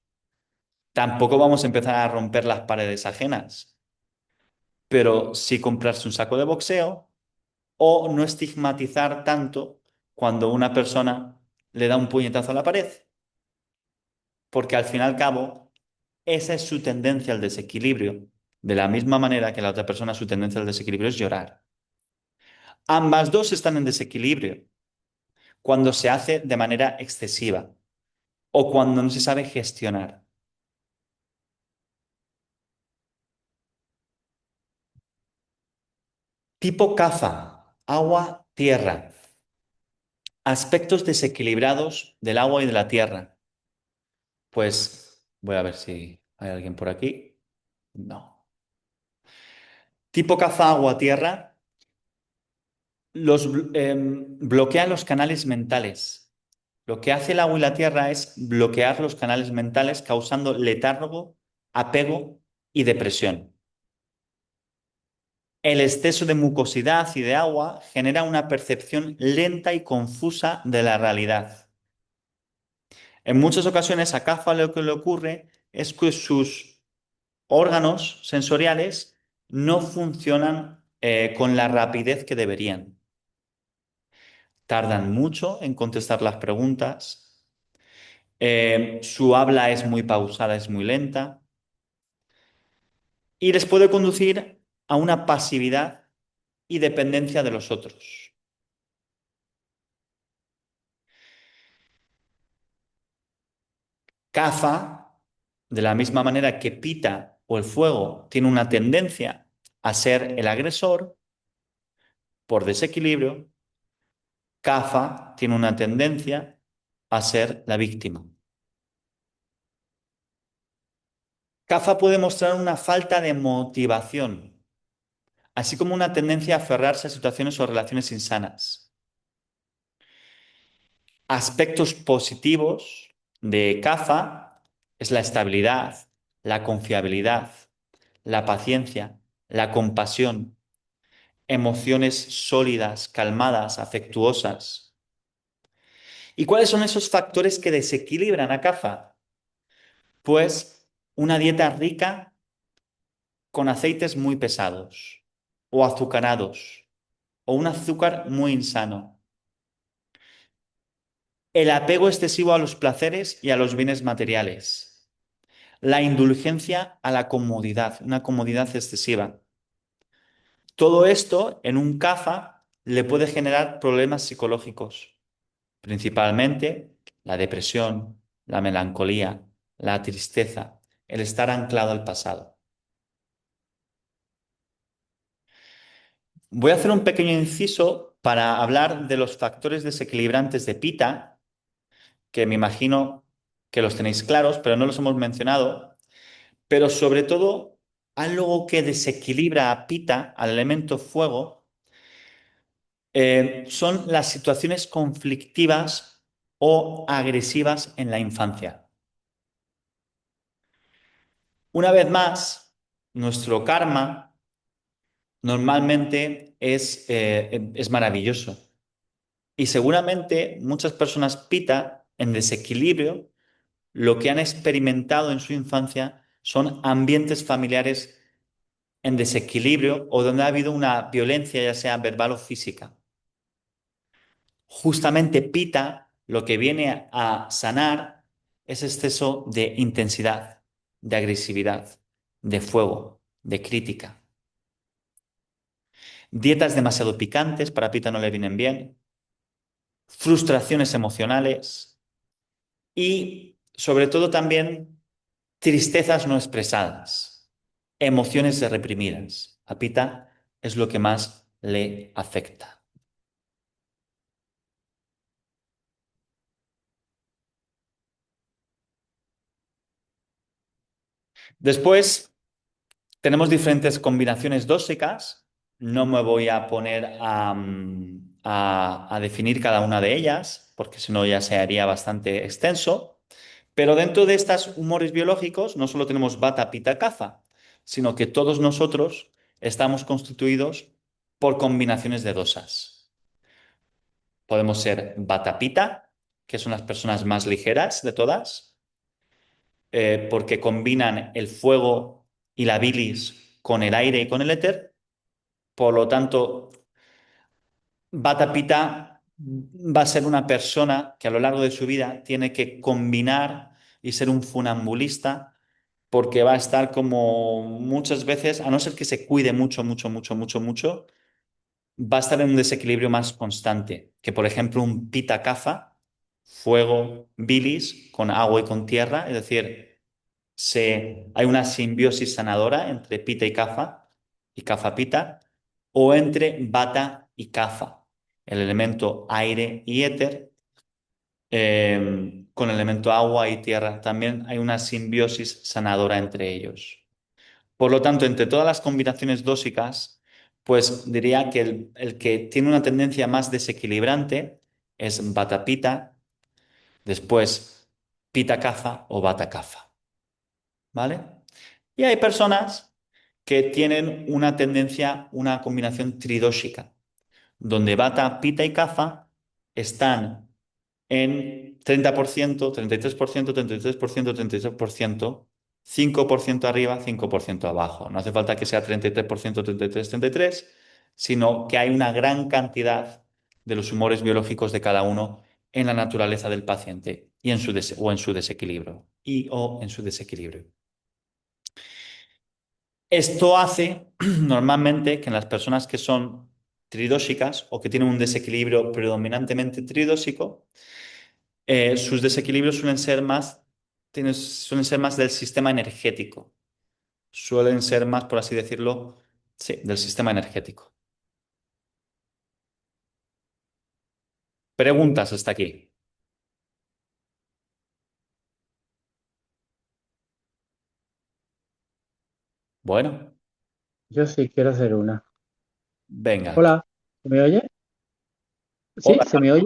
Tampoco vamos a empezar a romper las paredes ajenas. Pero sí comprarse un saco de boxeo o no estigmatizar tanto cuando una persona le da un puñetazo a la pared. Porque al fin y al cabo, esa es su tendencia al desequilibrio. De la misma manera que la otra persona, su tendencia al desequilibrio es llorar. Ambas dos están en desequilibrio cuando se hace de manera excesiva o cuando no se sabe gestionar. Tipo CAFA, agua, tierra. Aspectos desequilibrados del agua y de la tierra. Pues voy a ver si hay alguien por aquí. No. Tipo CAFA, agua, tierra. Bloquea los canales mentales. Lo que hace el agua y la tierra es bloquear los canales mentales causando letargo, apego y depresión. El exceso de mucosidad y de agua genera una percepción lenta y confusa de la realidad. En muchas ocasiones a Cafa lo que le ocurre es que sus órganos sensoriales no funcionan con la rapidez que deberían. Tardan mucho en contestar las preguntas, su habla es muy pausada, es muy lenta y les puede conducir a una pasividad y dependencia de los otros. Caza, de la misma manera que Pita o el fuego tiene una tendencia a ser el agresor por desequilibrio, Cafa tiene una tendencia a ser la víctima. Cafa puede mostrar una falta de motivación, así como una tendencia a aferrarse a situaciones o relaciones insanas. Aspectos positivos de Cafa es la estabilidad, la confiabilidad, la paciencia, la compasión, emociones sólidas, calmadas, afectuosas. ¿Y cuáles son esos factores que desequilibran a Cafa? Pues una dieta rica con aceites muy pesados o azucarados o un azúcar muy insano. El apego excesivo a los placeres y a los bienes materiales. La indulgencia a la comodidad, una comodidad excesiva. Todo esto en un CAFA le puede generar problemas psicológicos, principalmente la depresión, la melancolía, la tristeza, el estar anclado al pasado. Voy a hacer un pequeño inciso para hablar de los factores desequilibrantes de Pita, que me imagino que los tenéis claros, pero no los hemos mencionado, pero sobre todo algo que desequilibra a Pita, al elemento fuego, son las situaciones conflictivas o agresivas en la infancia. Una vez más, nuestro karma normalmente es maravilloso. Y seguramente muchas personas pita en desequilibrio lo que han experimentado en su infancia son ambientes familiares en desequilibrio o donde ha habido una violencia, ya sea verbal o física. Justamente pita lo que viene a sanar es exceso de intensidad, de agresividad, de fuego, de crítica. Dietas demasiado picantes para pita no le vienen bien, frustraciones emocionales y sobre todo también tristezas no expresadas, emociones reprimidas. A Pita es lo que más le afecta. Después tenemos diferentes combinaciones dóxicas. No me voy a poner a definir cada una de ellas, porque si no ya se haría bastante extenso. Pero dentro de estos humores biológicos no solo tenemos bata, pita, kapha, sino que todos nosotros estamos constituidos por combinaciones de dosas. Podemos ser bata, pita, que son las personas más ligeras de todas, porque combinan el fuego y la bilis con el aire y con el éter. Por lo tanto, Bata Pitta va a ser una persona que a lo largo de su vida tiene que combinar y ser un funambulista porque va a estar como muchas veces, a no ser que se cuide mucho, mucho, mucho, mucho, mucho, va a estar en un desequilibrio más constante que, por ejemplo, un Pitta Kapha, fuego, bilis, con agua y con tierra, es decir, hay una simbiosis sanadora entre Pita y Kapha Pita, o entre Bata y Kapha, el elemento aire y éter, con el elemento agua y tierra. También hay una simbiosis sanadora entre ellos. Por lo tanto, entre todas las combinaciones dósicas, pues diría que el que tiene una tendencia más desequilibrante es Bata Pita, después Pita Kapha o Bata Kapha. ¿Vale? Y hay personas que tienen una tendencia, una combinación tridóxica, donde Bata, Pita y Kapha están en 30%, 33%, 33%, 33%, 5% arriba, 5% abajo. No hace falta que sea 33%, 33, 33, sino que hay una gran cantidad de los humores biológicos de cada uno en la naturaleza del paciente y o en su desequilibrio o en su desequilibrio. Esto hace normalmente que en las personas que son tridóxicas o que tienen un desequilibrio predominantemente tridóxico, sus desequilibrios suelen ser más del sistema energético. Suelen ser más, por así decirlo, sí, del sistema energético. Preguntas hasta aquí. Bueno, Yo sí quiero hacer una. venga. Hola, ¿se me oye? ¿Sí? Hola, ¿Se me oye?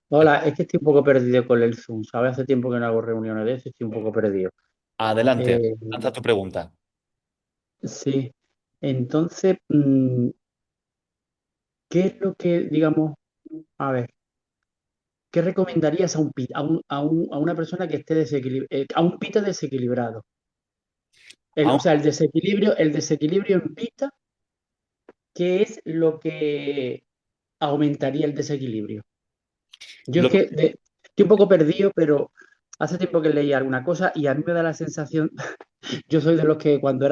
Hola, es que estoy un poco perdido con el Zoom, ¿sabes? Hace tiempo que no hago reuniones de eso, estoy un poco perdido. adelante. Eh, Lanza tu pregunta. sí, entonces, ¿qué es lo que, digamos, a ver, qué recomendarías a a una persona que esté desequilibrado, a un pita desequilibrado? O sea, Aún el desequilibrio en pita, ¿qué es lo que aumentaría el desequilibrio? Yo es lo- que estoy un poco perdido, pero hace tiempo que leí alguna cosa y a mí me da la sensación, yo soy de los que cuando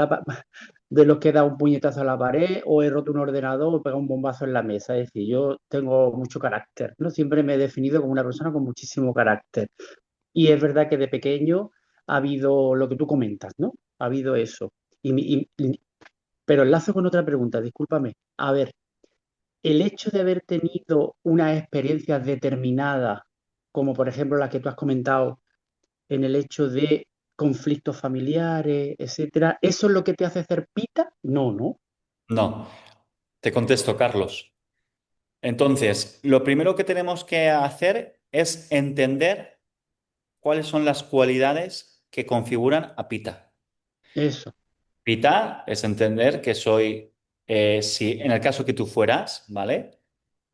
de los que da un puñetazo a la pared o he roto un ordenador o pega un bombazo en la mesa. Es decir, yo tengo mucho carácter, ¿no? Siempre me he definido como una persona con muchísimo carácter. Y es verdad que de pequeño ha habido lo que tú comentas, ¿no? Ha habido eso. Pero enlazo con otra pregunta, discúlpame. A ver, el hecho de haber tenido unas experiencias determinadas, como por ejemplo las que tú has comentado, en el hecho de conflictos familiares, etcétera, ¿eso es lo que te hace ser pita? No, no. no, te contesto, Carlos. Entonces, lo primero que tenemos que hacer es entender cuáles son las cualidades que configuran a Pita. Eso, Pita es entender que soy, si en el caso que tú fueras, ¿vale?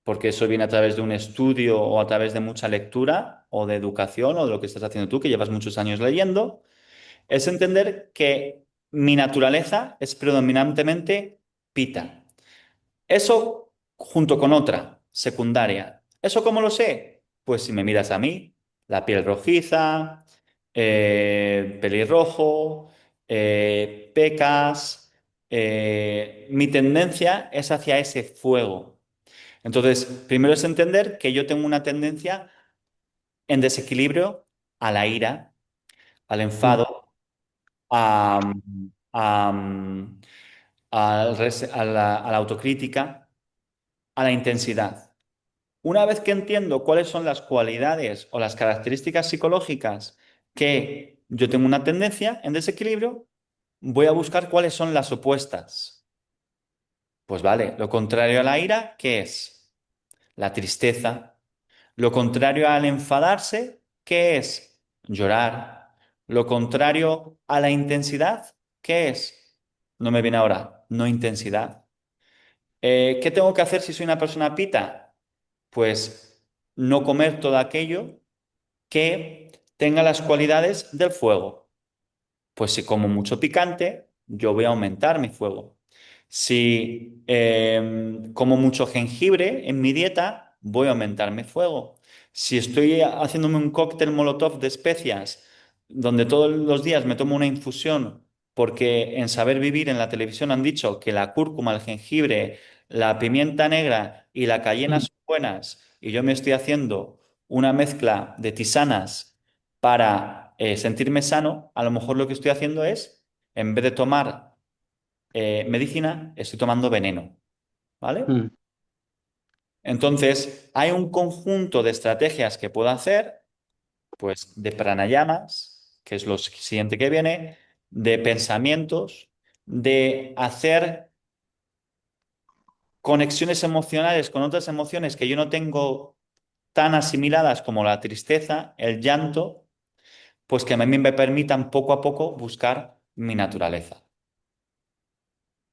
Porque eso viene a través de un estudio o a través de mucha lectura o de educación o de lo que estás haciendo tú, que llevas muchos años leyendo, es entender que mi naturaleza es predominantemente Pita. Eso junto con otra, secundaria. ¿Eso cómo lo sé? Pues si me miras a mí, la piel rojiza, pelirrojo, pecas, mi tendencia es hacia ese fuego. Entonces, primero es entender que yo tengo una tendencia en desequilibrio a la ira, al mm, enfado, a, a- a la autocrítica, a la intensidad. Una vez que entiendo cuáles son las cualidades o las características psicológicas que yo tengo una tendencia en desequilibrio, voy a buscar cuáles son las opuestas. Pues vale, lo contrario a la ira, ¿qué es? La tristeza. Lo contrario al enfadarse, ¿qué es? Llorar. Lo contrario a la intensidad, ¿qué es? No me viene ahora, no intensidad. ¿Qué tengo que hacer si soy una persona pita? Pues no comer todo aquello que tenga las cualidades del fuego. Pues si como mucho picante, yo voy a aumentar mi fuego. Si como mucho jengibre en mi dieta, voy a aumentar mi fuego. Si estoy haciéndome un cóctel Molotov de especias, donde todos los días me tomo una infusión, porque en Saber Vivir en la televisión han dicho que la cúrcuma, el jengibre, la pimienta negra y la cayena Mm, son buenas, y yo me estoy haciendo una mezcla de tisanas para sentirme sano, a lo mejor lo que estoy haciendo es, en vez de tomar medicina, estoy tomando veneno, ¿vale? mm, Entonces, hay un conjunto de estrategias que puedo hacer, pues de pranayamas, que es lo siguiente que viene, de pensamientos, de hacer conexiones emocionales con otras emociones que yo no tengo tan asimiladas como la tristeza, el llanto, pues que a mí me permitan poco a poco buscar mi naturaleza.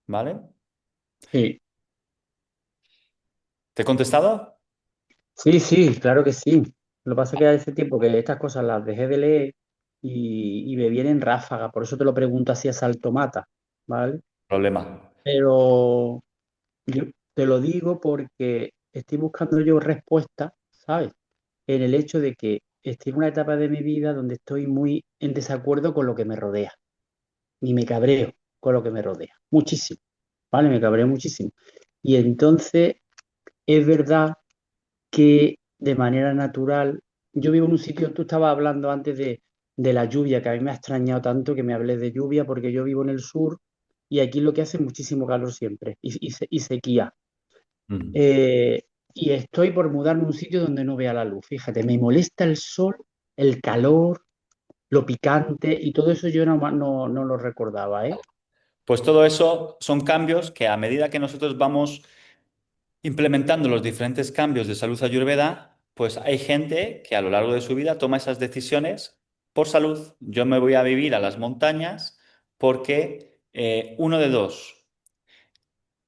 ¿Vale? sí, ¿Te he contestado? sí, sí, claro que sí. Lo que pasa es que hace tiempo que estas cosas las dejé de leer y me vienen ráfagas, por eso te lo pregunto así a salto mata, ¿vale? Problema. Pero yo te lo digo porque estoy buscando yo respuestas, ¿sabes? En el hecho de que estoy en una etapa de mi vida donde estoy muy en desacuerdo con lo que me rodea y me cabreo con lo que me rodea, muchísimo, ¿vale? Me cabreo muchísimo. Y entonces es verdad que de manera natural, yo vivo en un sitio, tú estabas hablando antes de la lluvia, que a mí me ha extrañado tanto que me hables de lluvia porque yo vivo en el sur y aquí lo que hace es muchísimo calor siempre y sequía. Mm. Eh, y estoy por mudarme a un sitio donde no vea la luz. Fíjate, me molesta el sol, el calor, lo picante y todo eso yo no lo recordaba, ¿eh? Pues todo eso son cambios que a medida que nosotros vamos implementando los diferentes cambios de salud ayurveda, pues hay gente que a lo largo de su vida toma esas decisiones por salud. Yo me voy a vivir a las montañas porque uno de dos.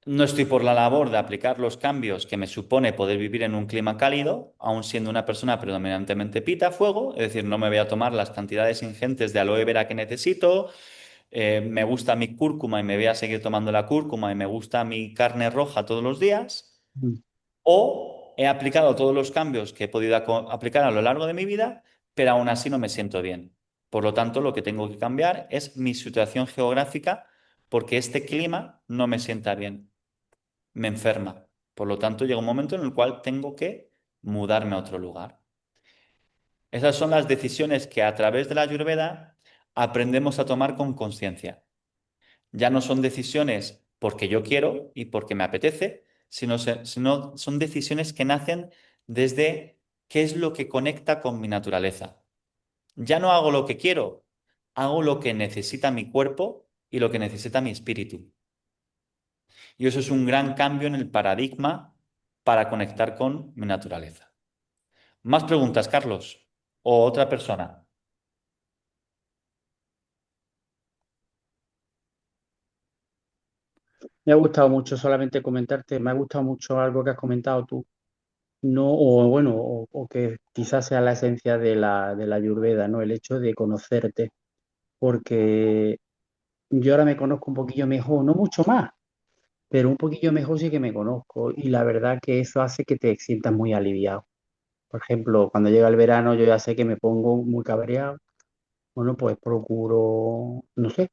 No estoy por la labor de aplicar los cambios que me supone poder vivir en un clima cálido, aun siendo una persona predominantemente pita fuego, es decir, no me voy a tomar las cantidades ingentes de aloe vera que necesito, me gusta mi cúrcuma y me voy a seguir tomando la cúrcuma y me gusta mi carne roja todos los días, Mm, o he aplicado todos los cambios que he podido aplicar a lo largo de mi vida, pero aún así no me siento bien. Por lo tanto, lo que tengo que cambiar es mi situación geográfica porque este clima no me sienta bien, me enferma. Por lo tanto, llega un momento en el cual tengo que mudarme a otro lugar. Esas son las decisiones que a través de la Ayurveda aprendemos a tomar con conciencia. Ya no son decisiones porque yo quiero y porque me apetece, sino son decisiones que nacen desde qué es lo que conecta con mi naturaleza. Ya no hago lo que quiero, hago lo que necesita mi cuerpo y lo que necesita mi espíritu. Y eso es un gran cambio en el paradigma para conectar con mi naturaleza. ¿Más preguntas, Carlos? ¿O otra persona? Me ha gustado mucho solamente comentarte, me ha gustado mucho algo que has comentado tú, no, o bueno, o que quizás sea la esencia de la Ayurveda, ¿no? El hecho de conocerte, porque yo ahora me conozco un poquillo mejor, no mucho más, pero un poquillo mejor sí que me conozco y la verdad que eso hace que te sientas muy aliviado. Por ejemplo, cuando llega el verano yo ya sé que me pongo muy cabreado, bueno, pues procuro, no sé,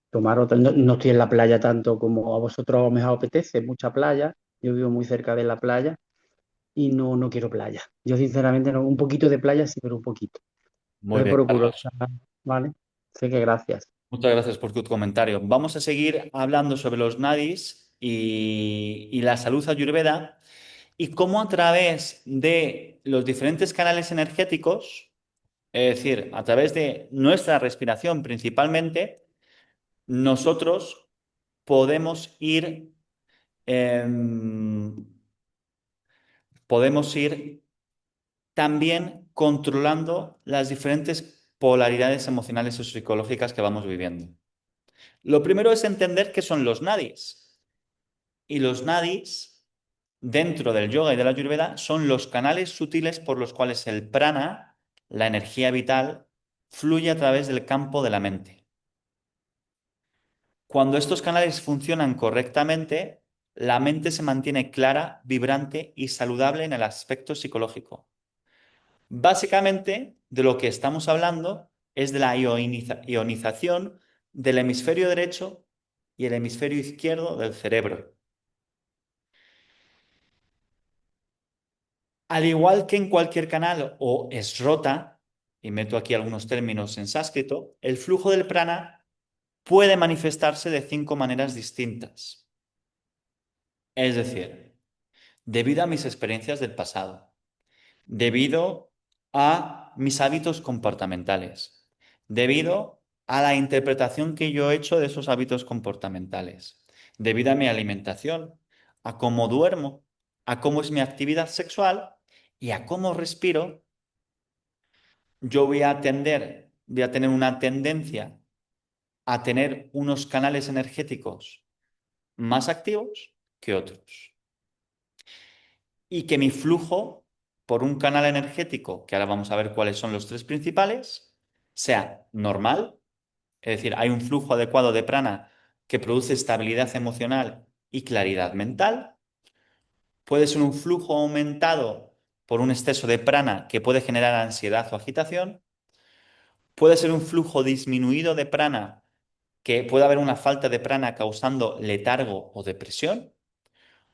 tomar otra, no estoy en la playa tanto como a vosotros me apetece, mucha playa, yo vivo muy cerca de la playa y no quiero playa. Yo sinceramente no, un poquito de playa sí, pero un poquito. Muy Entonces bien, procuro Carlos. estar, ¿vale? Sé que gracias. Muchas gracias por tu comentario. Vamos a seguir hablando sobre los nadis y la salud ayurveda y cómo a través de los diferentes canales energéticos, es decir, a través de nuestra respiración principalmente, nosotros podemos ir, em, podemos ir también controlando las diferentes polaridades emocionales o psicológicas que vamos viviendo. Lo primero es entender qué son los nadis. Y los nadis, dentro del yoga y de la ayurveda, son los canales sutiles por los cuales el prana, la energía vital, fluye a través del campo de la mente. Cuando estos canales funcionan correctamente, la mente se mantiene clara, vibrante y saludable en el aspecto psicológico. Básicamente, de lo que estamos hablando es de la ionización del hemisferio derecho y el hemisferio izquierdo del cerebro. Al igual que en cualquier canal o esrota, y meto aquí algunos términos en sánscrito, el flujo del prana puede manifestarse de 5 maneras distintas. Es decir, debido a mis experiencias del pasado, debido a mis hábitos comportamentales, debido a la interpretación que yo he hecho de esos hábitos comportamentales, debido a mi alimentación, a cómo duermo, a cómo es mi actividad sexual y a cómo respiro, yo voy a tener una tendencia a tener unos canales energéticos más activos que otros. Y que mi flujo por un canal energético, que ahora vamos a ver cuáles son los tres principales, sea normal, es decir, hay un flujo adecuado de prana que produce estabilidad emocional y claridad mental. Puede ser un flujo aumentado por un exceso de prana que puede generar ansiedad o agitación. Puede ser un flujo disminuido de prana que puede haber una falta de prana causando letargo o depresión.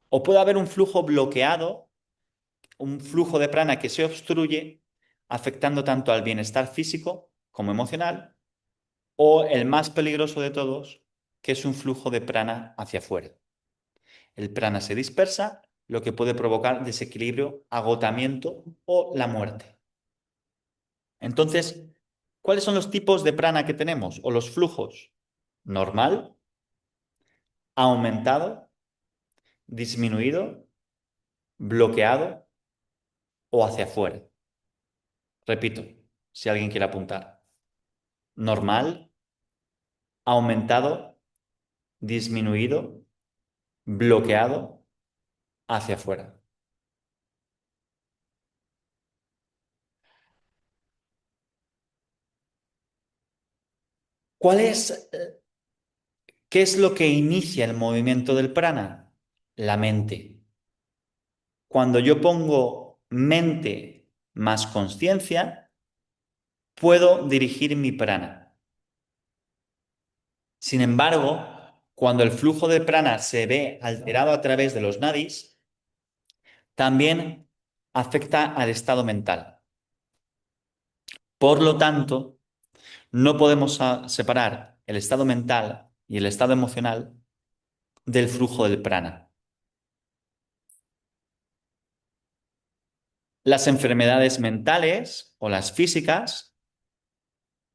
O puede haber un flujo bloqueado, un flujo de prana que se obstruye, afectando tanto al bienestar físico como emocional, o el más peligroso de todos, que es un flujo de prana hacia afuera. El prana se dispersa, lo que puede provocar desequilibrio, agotamiento o la muerte. Entonces, ¿cuáles son los tipos de prana que tenemos o los flujos? Normal, aumentado, disminuido, bloqueado o hacia afuera. Repito, si alguien quiere apuntar. Normal, aumentado, disminuido, bloqueado, hacia afuera. ¿Cuál es, qué es lo que inicia el movimiento del prana? La mente. Cuando yo pongo mente más conciencia, puedo dirigir mi prana. Sin embargo, cuando el flujo de prana se ve alterado a través de los nadis, también afecta al estado mental. Por lo tanto, no podemos separar el estado mental y el estado emocional del flujo del prana. Las enfermedades mentales o las físicas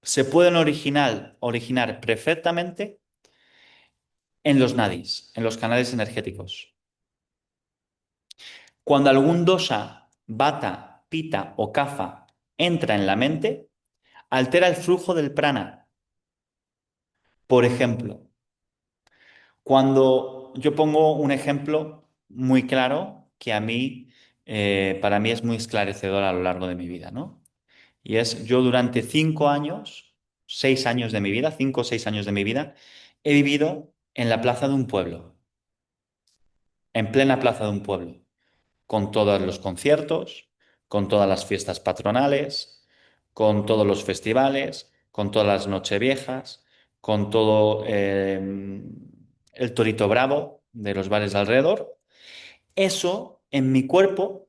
se pueden originar perfectamente en los nadis, en los canales energéticos. Cuando algún dosha, vata, pita o kapha entra en la mente, altera el flujo del prana. Por ejemplo, cuando yo pongo un ejemplo muy claro que para mí es muy esclarecedor a lo largo de mi vida, ¿no? Y es, yo durante 5 años, 6 años de mi vida, 5 o 6 años de mi vida, he vivido en la plaza de un pueblo, en plena plaza de un pueblo, con todos los conciertos, con todas las fiestas patronales, con todos los festivales, con todas las nocheviejas, con todo el torito bravo de los bares de alrededor. Eso en mi cuerpo,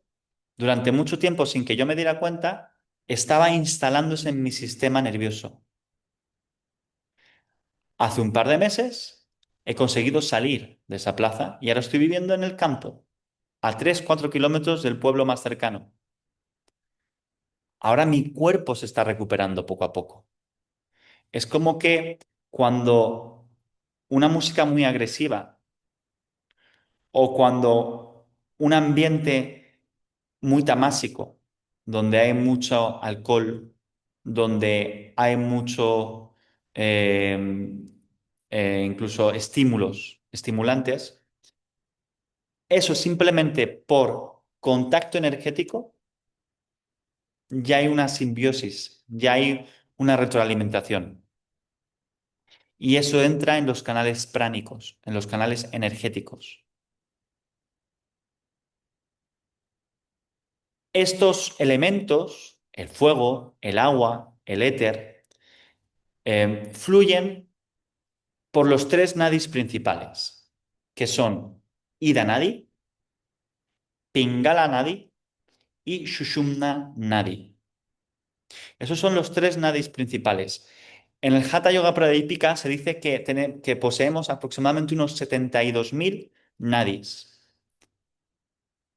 durante mucho tiempo, sin que yo me diera cuenta, estaba instalándose en mi sistema nervioso. Hace un par de meses he conseguido salir de esa plaza y ahora estoy viviendo en el campo, a 3 o 4 kilómetros del pueblo más cercano. Ahora mi cuerpo se está recuperando poco a poco. Es como que cuando una música muy agresiva o cuando un ambiente muy tamásico, donde hay mucho alcohol, donde hay mucho, eh, incluso estímulos, estimulantes, eso simplemente por contacto energético ya hay una simbiosis, ya hay una retroalimentación. Y eso entra en los canales pránicos, en los canales energéticos. Estos elementos, el fuego, el agua, el éter, fluyen por los tres nadis principales, que son Ida Nadi, Pingala Nadi y Shushumna Nadi. Esos son los tres nadis principales. En el Hatha Yoga Pradipika se dice que poseemos aproximadamente unos 72.000 nadis,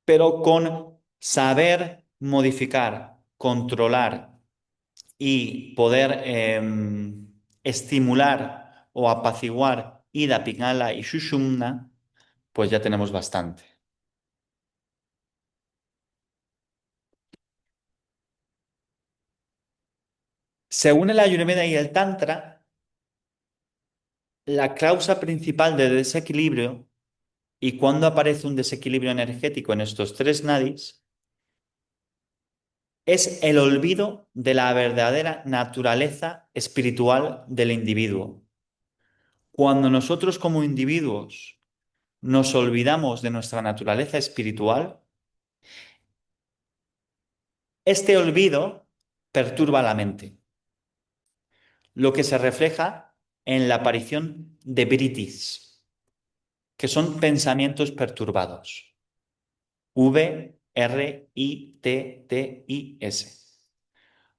pero con saber modificar, controlar y poder estimular o apaciguar Ida, Pingala y Shushumna, pues ya tenemos bastante. Según el Ayurveda y el Tantra, la causa principal de desequilibrio y cuando aparece un desequilibrio energético en estos tres nadis es el olvido de la verdadera naturaleza espiritual del individuo. Cuando nosotros como individuos nos olvidamos de nuestra naturaleza espiritual, este olvido perturba la mente, lo que se refleja en la aparición de vritis, que son pensamientos perturbados. VRITTIS.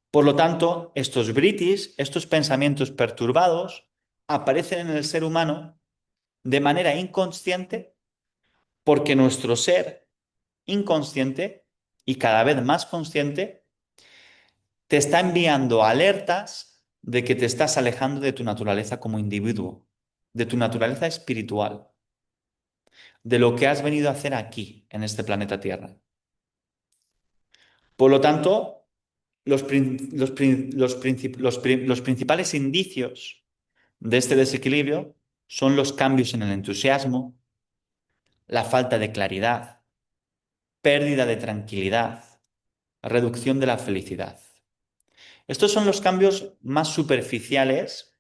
Por lo tanto, estos vritis, estos pensamientos perturbados, aparecen en el ser humano de manera inconsciente porque nuestro ser inconsciente y cada vez más consciente te está enviando alertas de que te estás alejando de tu naturaleza como individuo, de tu naturaleza espiritual, de lo que has venido a hacer aquí, en este planeta Tierra. Por lo tanto, los principales indicios de este desequilibrio son los cambios en el entusiasmo, la falta de claridad, pérdida de tranquilidad, reducción de la felicidad. Estos son los cambios más superficiales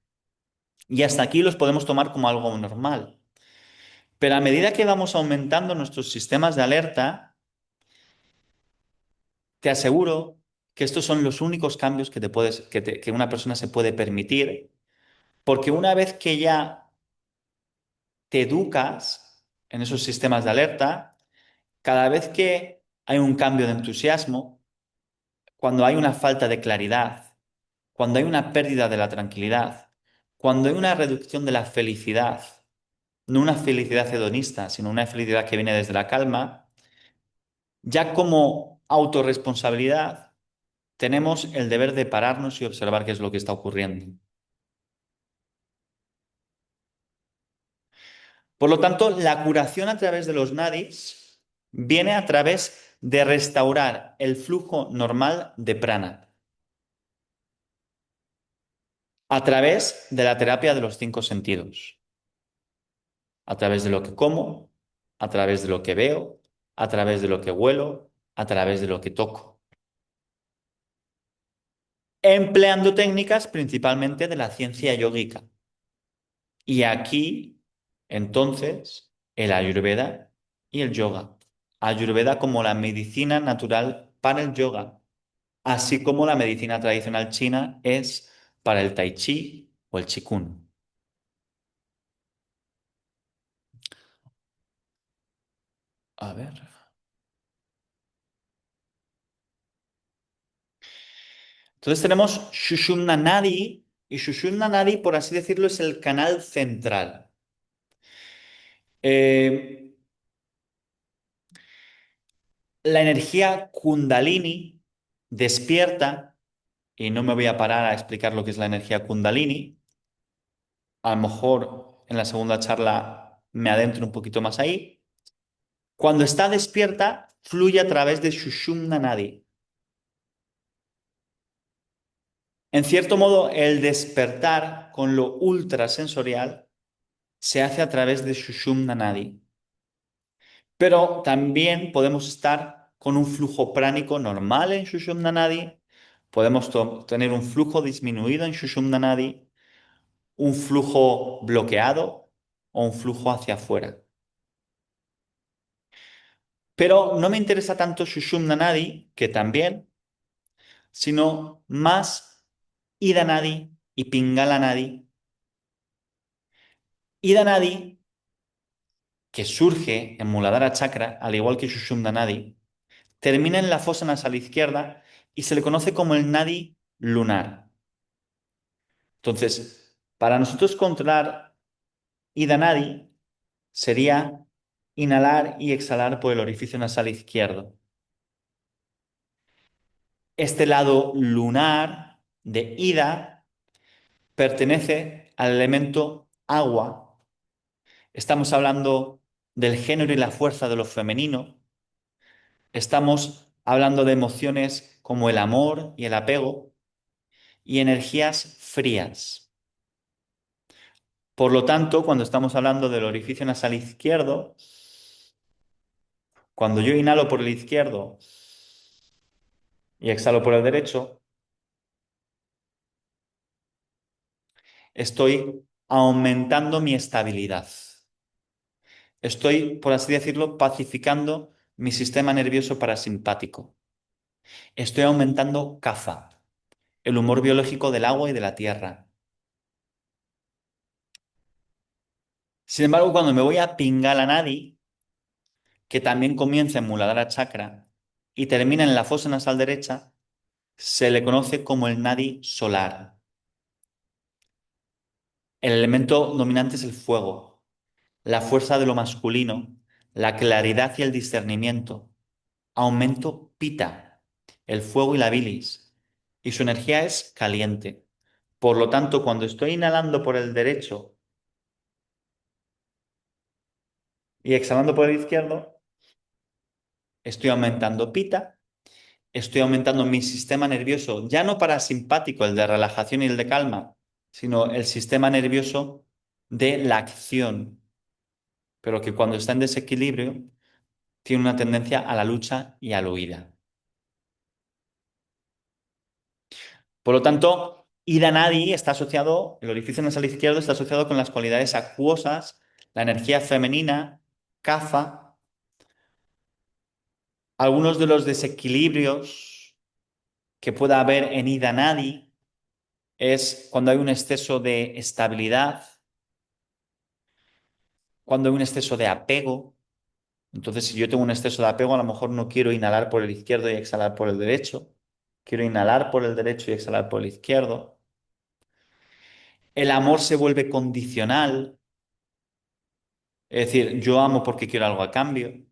y hasta aquí los podemos tomar como algo normal. Pero a medida que vamos aumentando nuestros sistemas de alerta, te aseguro que estos son los únicos cambios que una persona se puede permitir, porque una vez que ya te educas en esos sistemas de alerta, cada vez que hay un cambio de entusiasmo, cuando hay una falta de claridad, cuando hay una pérdida de la tranquilidad, cuando hay una reducción de la felicidad, no una felicidad hedonista, sino una felicidad que viene desde la calma, ya como autorresponsabilidad tenemos el deber de pararnos y observar qué es lo que está ocurriendo. Por lo tanto, la curación a través de los nadis viene a través de restaurar el flujo normal de prana, a través de la terapia de los cinco sentidos, a través de lo que como, a través de lo que veo, a través de lo que huelo, a través de lo que toco, empleando técnicas principalmente de la ciencia yógica. Y aquí, entonces, el Ayurveda y el yoga. Ayurveda como la medicina natural para el yoga, así como la medicina tradicional china es para el tai chi o el qigong. A ver. Entonces tenemos Shushumna Nadi, y Shushumna Nadi, por así decirlo, es el canal central. Eh, la energía Kundalini despierta, y no me voy a parar a explicar lo que es la energía Kundalini. A lo mejor en la segunda charla me adentro un poquito más ahí. Cuando está despierta, fluye a través de Sushumna Nadi. En cierto modo, el despertar con lo ultrasensorial se hace a través de Sushumna Nadi. Pero también podemos estar con un flujo pránico normal en Sushumna Nadi, podemos tener un flujo disminuido en Sushumna Nadi, un flujo bloqueado o un flujo hacia afuera. Pero no me interesa tanto Sushumna Nadi, que también, sino más Ida Nadi y Pingala Nadi. Ida Nadi, que surge en Muladhara Chakra, al igual que Sushumna Nadi, termina en la fosa nasal izquierda y se le conoce como el Nadi lunar. Entonces, para nosotros controlar Ida Nadi sería inhalar y exhalar por el orificio nasal izquierdo. Este lado lunar de Ida pertenece al elemento agua. Estamos hablando del género y la fuerza de lo femenino. Estamos hablando de emociones como el amor y el apego y energías frías. Por lo tanto, cuando estamos hablando del orificio nasal izquierdo, cuando yo inhalo por el izquierdo y exhalo por el derecho, estoy aumentando mi estabilidad. Estoy, por así decirlo, pacificando mi sistema nervioso parasimpático. Estoy aumentando kapha, el humor biológico del agua y de la tierra. Sin embargo, cuando me voy a Pingala Nadi, que también comienza en Muladhara Chakra y termina en la fosa nasal derecha, se le conoce como el Nadi solar. El elemento dominante es el fuego, la fuerza de lo masculino, la claridad y el discernimiento. Aumento pita, el fuego y la bilis, y su energía es caliente. Por lo tanto, cuando estoy inhalando por el derecho y exhalando por el izquierdo, estoy aumentando pita, estoy aumentando mi sistema nervioso, ya no parasimpático, el de relajación y el de calma, sino el sistema nervioso de la acción, pero que cuando está en desequilibrio tiene una tendencia a la lucha y a la huida. Por lo tanto, Ida Nadi está asociado, el orificio nasal izquierdo está asociado con las cualidades acuosas, la energía femenina, kapha. Algunos de los desequilibrios que pueda haber en Ida Nadi es cuando hay un exceso de estabilidad, cuando hay un exceso de apego. Entonces, si yo tengo un exceso de apego, a lo mejor no quiero inhalar por el izquierdo y exhalar por el derecho. Quiero inhalar por el derecho y exhalar por el izquierdo. El amor se vuelve condicional, es decir, yo amo porque quiero algo a cambio.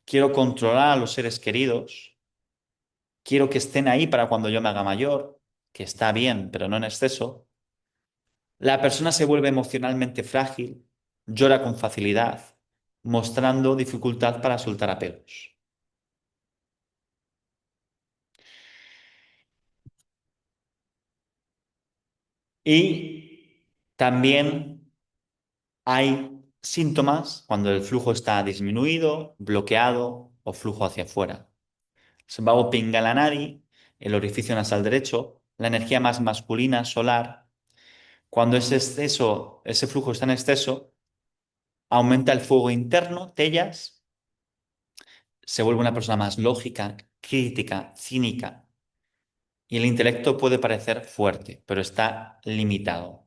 Quiero controlar a los seres queridos. Quiero que estén ahí para cuando yo me haga mayor, que está bien, pero no en exceso. La persona se vuelve emocionalmente frágil, llora con facilidad, mostrando dificultad para soltar apegos. Y también hay síntomas cuando el flujo está disminuido, bloqueado o flujo hacia afuera. Svabhu Pingalanari, el orificio nasal derecho, la energía más masculina, solar. Cuando ese exceso, ese flujo está en exceso, aumenta el fuego interno, tellas, se vuelve una persona más lógica, crítica, cínica. Y el intelecto puede parecer fuerte, pero está limitado.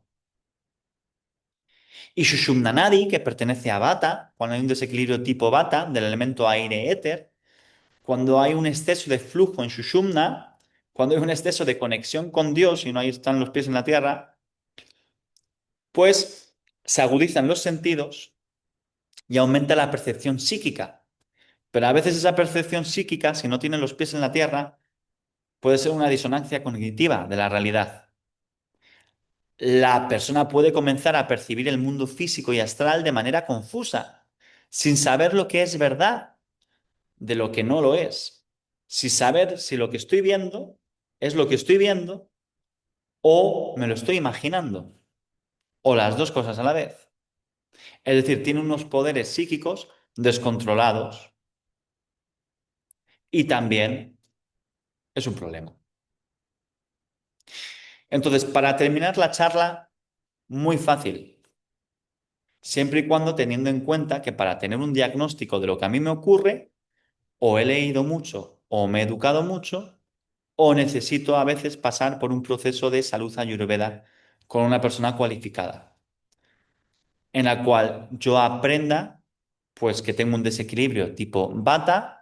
Y Sushumna Nadi, que pertenece a Vata, cuando hay un desequilibrio tipo Vata del elemento aire-éter, cuando hay un exceso de flujo en Sushumna, cuando hay un exceso de conexión con Dios y no ahí están los pies en la tierra, pues se agudizan los sentidos y aumenta la percepción psíquica. Pero a veces esa percepción psíquica, si no tiene los pies en la tierra, puede ser una disonancia cognitiva de la realidad. la persona puede comenzar a percibir el mundo físico y astral de manera confusa, sin saber lo que es verdad de lo que no lo es, sin saber si lo que estoy viendo es lo que estoy viendo o me lo estoy imaginando, o las dos cosas a la vez. Es decir, tiene unos poderes psíquicos descontrolados y también es un problema. Entonces, para terminar la charla, muy fácil, siempre y cuando teniendo en cuenta que para tener un diagnóstico de lo que a mí me ocurre, o he leído mucho, o me he educado mucho, o necesito a veces pasar por un proceso de salud ayurveda con una persona cualificada, en la cual yo aprenda, pues que tengo un desequilibrio tipo bata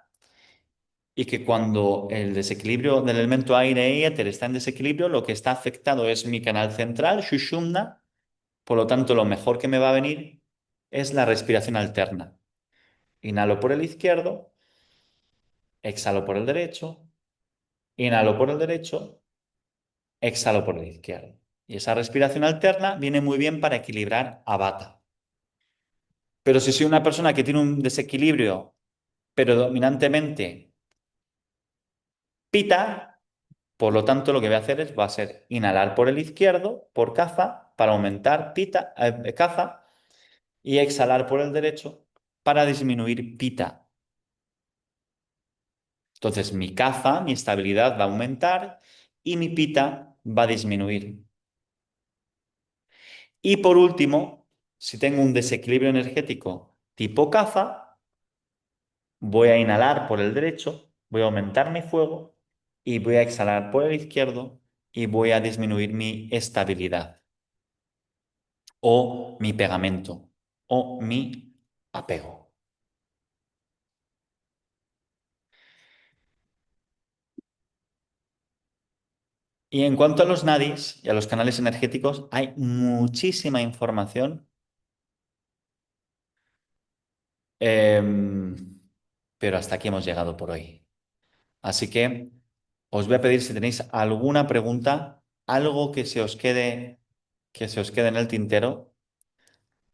y que cuando el desequilibrio del elemento aire y éter está en desequilibrio, lo que está afectado es mi canal central, Shushumna. Por lo tanto, lo mejor que me va a venir es la respiración alterna. Inhalo por el izquierdo, exhalo por el derecho, inhalo por el derecho, exhalo por el izquierdo. Y esa respiración alterna viene muy bien para equilibrar a Vata. Pero si soy una persona que tiene un desequilibrio predominantemente Pita, por lo tanto lo que voy a hacer va a ser inhalar por el izquierdo, por Kapha, para aumentar Pita, Kapha, y exhalar por el derecho para disminuir Pita. Entonces mi Kapha, mi estabilidad va a aumentar y mi Pita va a disminuir. Y por último, si tengo un desequilibrio energético tipo Kapha, voy a inhalar por el derecho, voy a aumentar mi fuego y voy a exhalar por el izquierdo y voy a disminuir mi estabilidad o mi pegamento o mi apego. Y en cuanto a los nadis y a los canales energéticos, hay muchísima información, em, pero hasta aquí hemos llegado por hoy. Así que os voy a pedir si tenéis alguna pregunta, algo que se os quede en el tintero.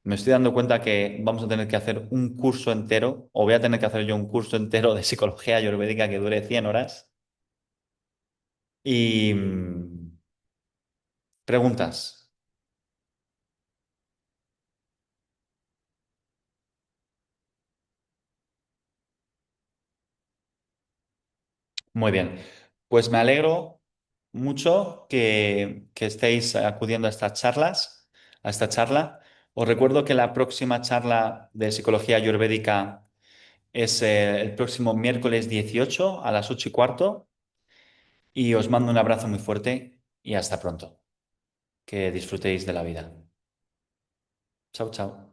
Me estoy dando cuenta que vamos a tener que hacer un curso entero, o voy a tener que hacer yo un curso entero de psicología ayurvédica que dure 100 horas. Y preguntas. Muy bien. Pues me alegro mucho que estéis acudiendo a estas charlas, a esta charla. Os recuerdo que la próxima charla de psicología ayurvédica es el próximo miércoles 18 a las 8:15 y os mando un abrazo muy fuerte y hasta pronto. Que disfrutéis de la vida. Chao, chao.